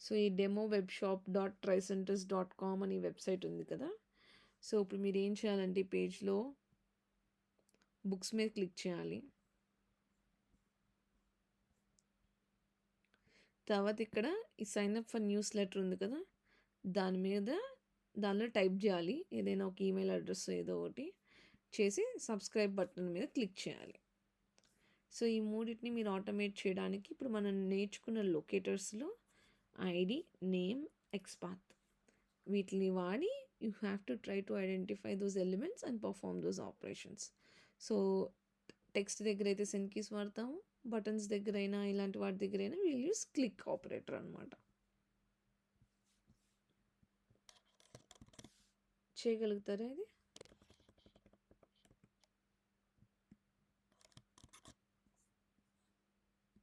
సో ఈ demowebshop.tricenters.com అని వెబ్సైట్ ఉంది కదా. సో ఇప్పుడు మీరు ఏం చేయాలంటే ఈ పేజ్లో బుక్స్ మీద క్లిక్ చేయాలి. తర్వాత ఇక్కడ ఈ sign up for newsletter ఉంది కదా, దానిలో టైప్ చేయాలి ఏదైనా ఒక ఈమెయిల్ అడ్రస్ ఏదో ఒకటి చేసి సబ్స్క్రైబ్ బటన్ మీద క్లిక్ చేయాలి. సో ఈ మూడింటిని మీరు ఆటోమేట్ చేయడానికి ఇప్పుడు మనం నేర్చుకున్న లొకేటర్స్లో ఐడి, నేమ్, XPath వీటిని వాడి you have to try to identify those elements and perform those operations. So text దగ్గర అయితే సెన్ కీస్ వాడతాము, బటన్స్ దగ్గర అయినా ఇలాంటి వాటి దగ్గర అయినా వీల్ యూస్ క్లిక్ ఆపరేటర్ అనమాట. చేయగలుగుతారా ఇది?